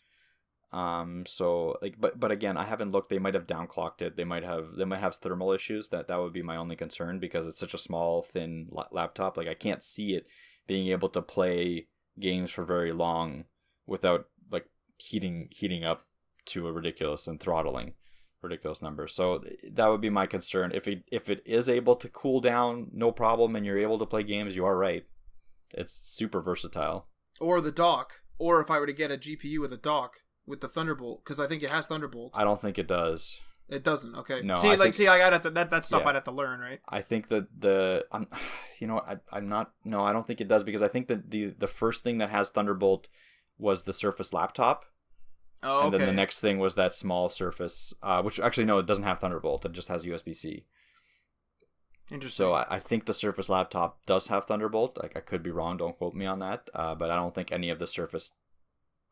So, like, but again, I haven't looked. They might have downclocked it. They might have thermal issues. That would be my only concern, because it's such a small, thin laptop. Like, I can't see it being able to play games for very long without, like, heating up to a ridiculous and throttling ridiculous number. So that would be my concern. If it is able to cool down, no problem, and you're able to play games, you are right. It's super versatile. Or the dock, or if I were to get a GPU with a dock with the Thunderbolt, because I think it has Thunderbolt. I don't think it does. It doesn't. Okay. No. I got that stuff. I'd have to learn, right? I think that I'm not. No, I don't think it does, because I think that the first thing that has Thunderbolt was the Surface laptop. Oh, okay. And then the next thing was that small Surface, which actually, no, it doesn't have Thunderbolt. It just has USB-C. Interesting. So I think the Surface laptop does have Thunderbolt. Like, I could be wrong. Don't quote me on that. But I don't think any of the Surface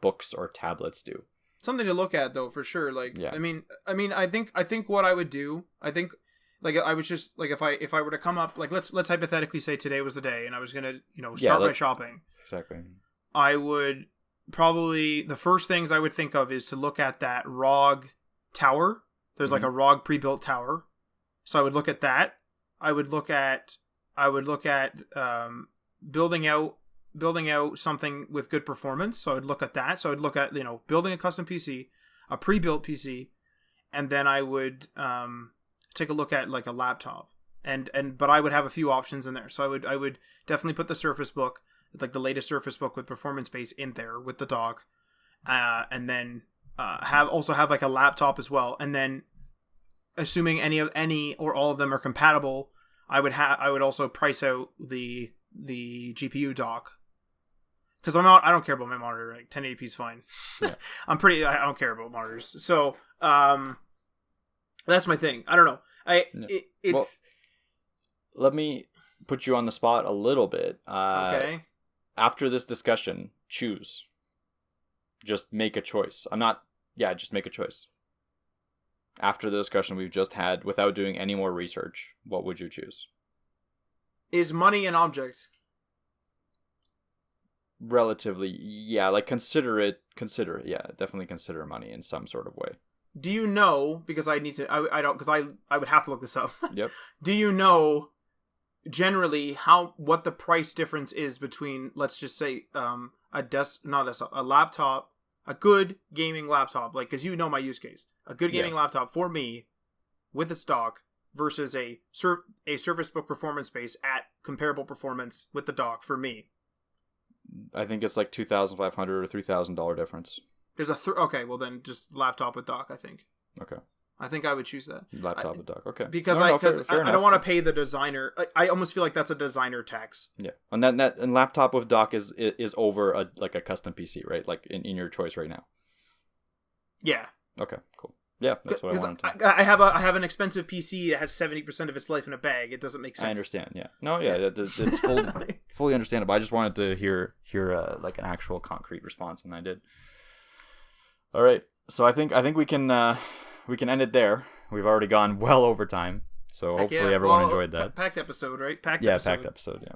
books or tablets do. Something to look at, though, for sure. Like, yeah. I mean, I think what I would do, like, I was just, like, if I were to come up, like, let's hypothetically say today was the day and I was gonna, start my shopping. Exactly. I would probably, the first things I would think of is to look at that ROG tower. There's like a ROG pre-built tower, so I would look at that. I would look at building out something with good performance. So I'd look at that. So I'd look at, building a custom PC, a pre-built PC, and then I would take a look at, like, a laptop. But I would have a few options in there. So I would definitely put the Surface Book, like the latest Surface Book with Performance Base, in there with the dock, and then have like a laptop as well. And then, assuming any or all of them are compatible, I would also price out the GPU dock, because I don't care about my monitor. Like, 1080p is fine. Yeah. I don't care about monitors. So that's my thing. I don't know. Well, let me put you on the spot a little bit. Okay. After this discussion, choose. Just make a choice. Just make a choice. After the discussion we've just had, without doing any more research, what would you choose? Is money an object? Relatively, yeah. Like, consider it. Yeah, definitely consider money in some sort of way. Do you know, because I need to, I don't, because I would have to look this up. Yep. Do you know generally what the price difference is between, let's just say, a laptop, a good gaming laptop, like, because you know my use case, a good gaming laptop for me with its dock versus a Surface Book performance base at comparable performance with the dock for me? I think it's like $2,500 or $3,000 difference. There's okay, well then just laptop with dock, I think. Okay. I think I would choose that. Laptop with dock. Okay. Because I don't want to pay the designer. I almost feel like that's a designer tax. Yeah. And and laptop with dock is over a custom PC, right? Like in your choice right now. Yeah. Okay, cool. Yeah, that's what I wanted to. I have an expensive PC that has 70% of its life in a bag. It doesn't make sense. I understand. Yeah. No. Yeah. It's fully understandable. I just wanted to hear like an actual concrete response, and I did. All right. So I think we can end it there. We've already gone well over time, so hopefully everyone enjoyed that. Packed episode, right? Packed episode. Yeah.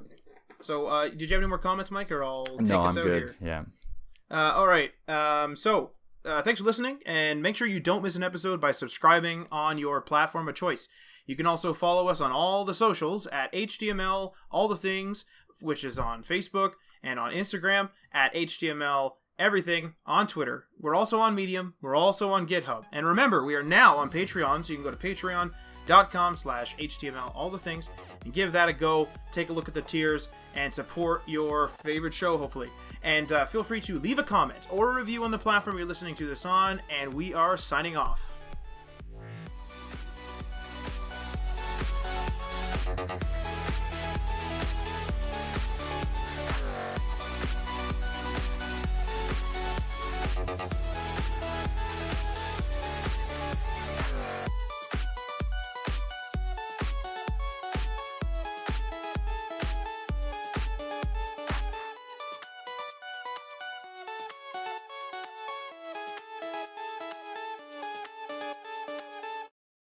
So, did you have any more comments, Mike, or I'll take us out good. here? Yeah. All right. So, thanks for listening, and make sure you don't miss an episode by subscribing on your platform of choice. You can also follow us on all the socials at HTML All the Things, which is on Facebook and on Instagram at HTML Everything, on Twitter. We're also on Medium. We're also on GitHub. And remember, we are now on Patreon, so you can go to patreon.com/HTML All the Things and give that a go. Take a look at the tiers and support your favorite show, hopefully. And feel free to leave a comment or a review on the platform you're listening to this on. And we are signing off.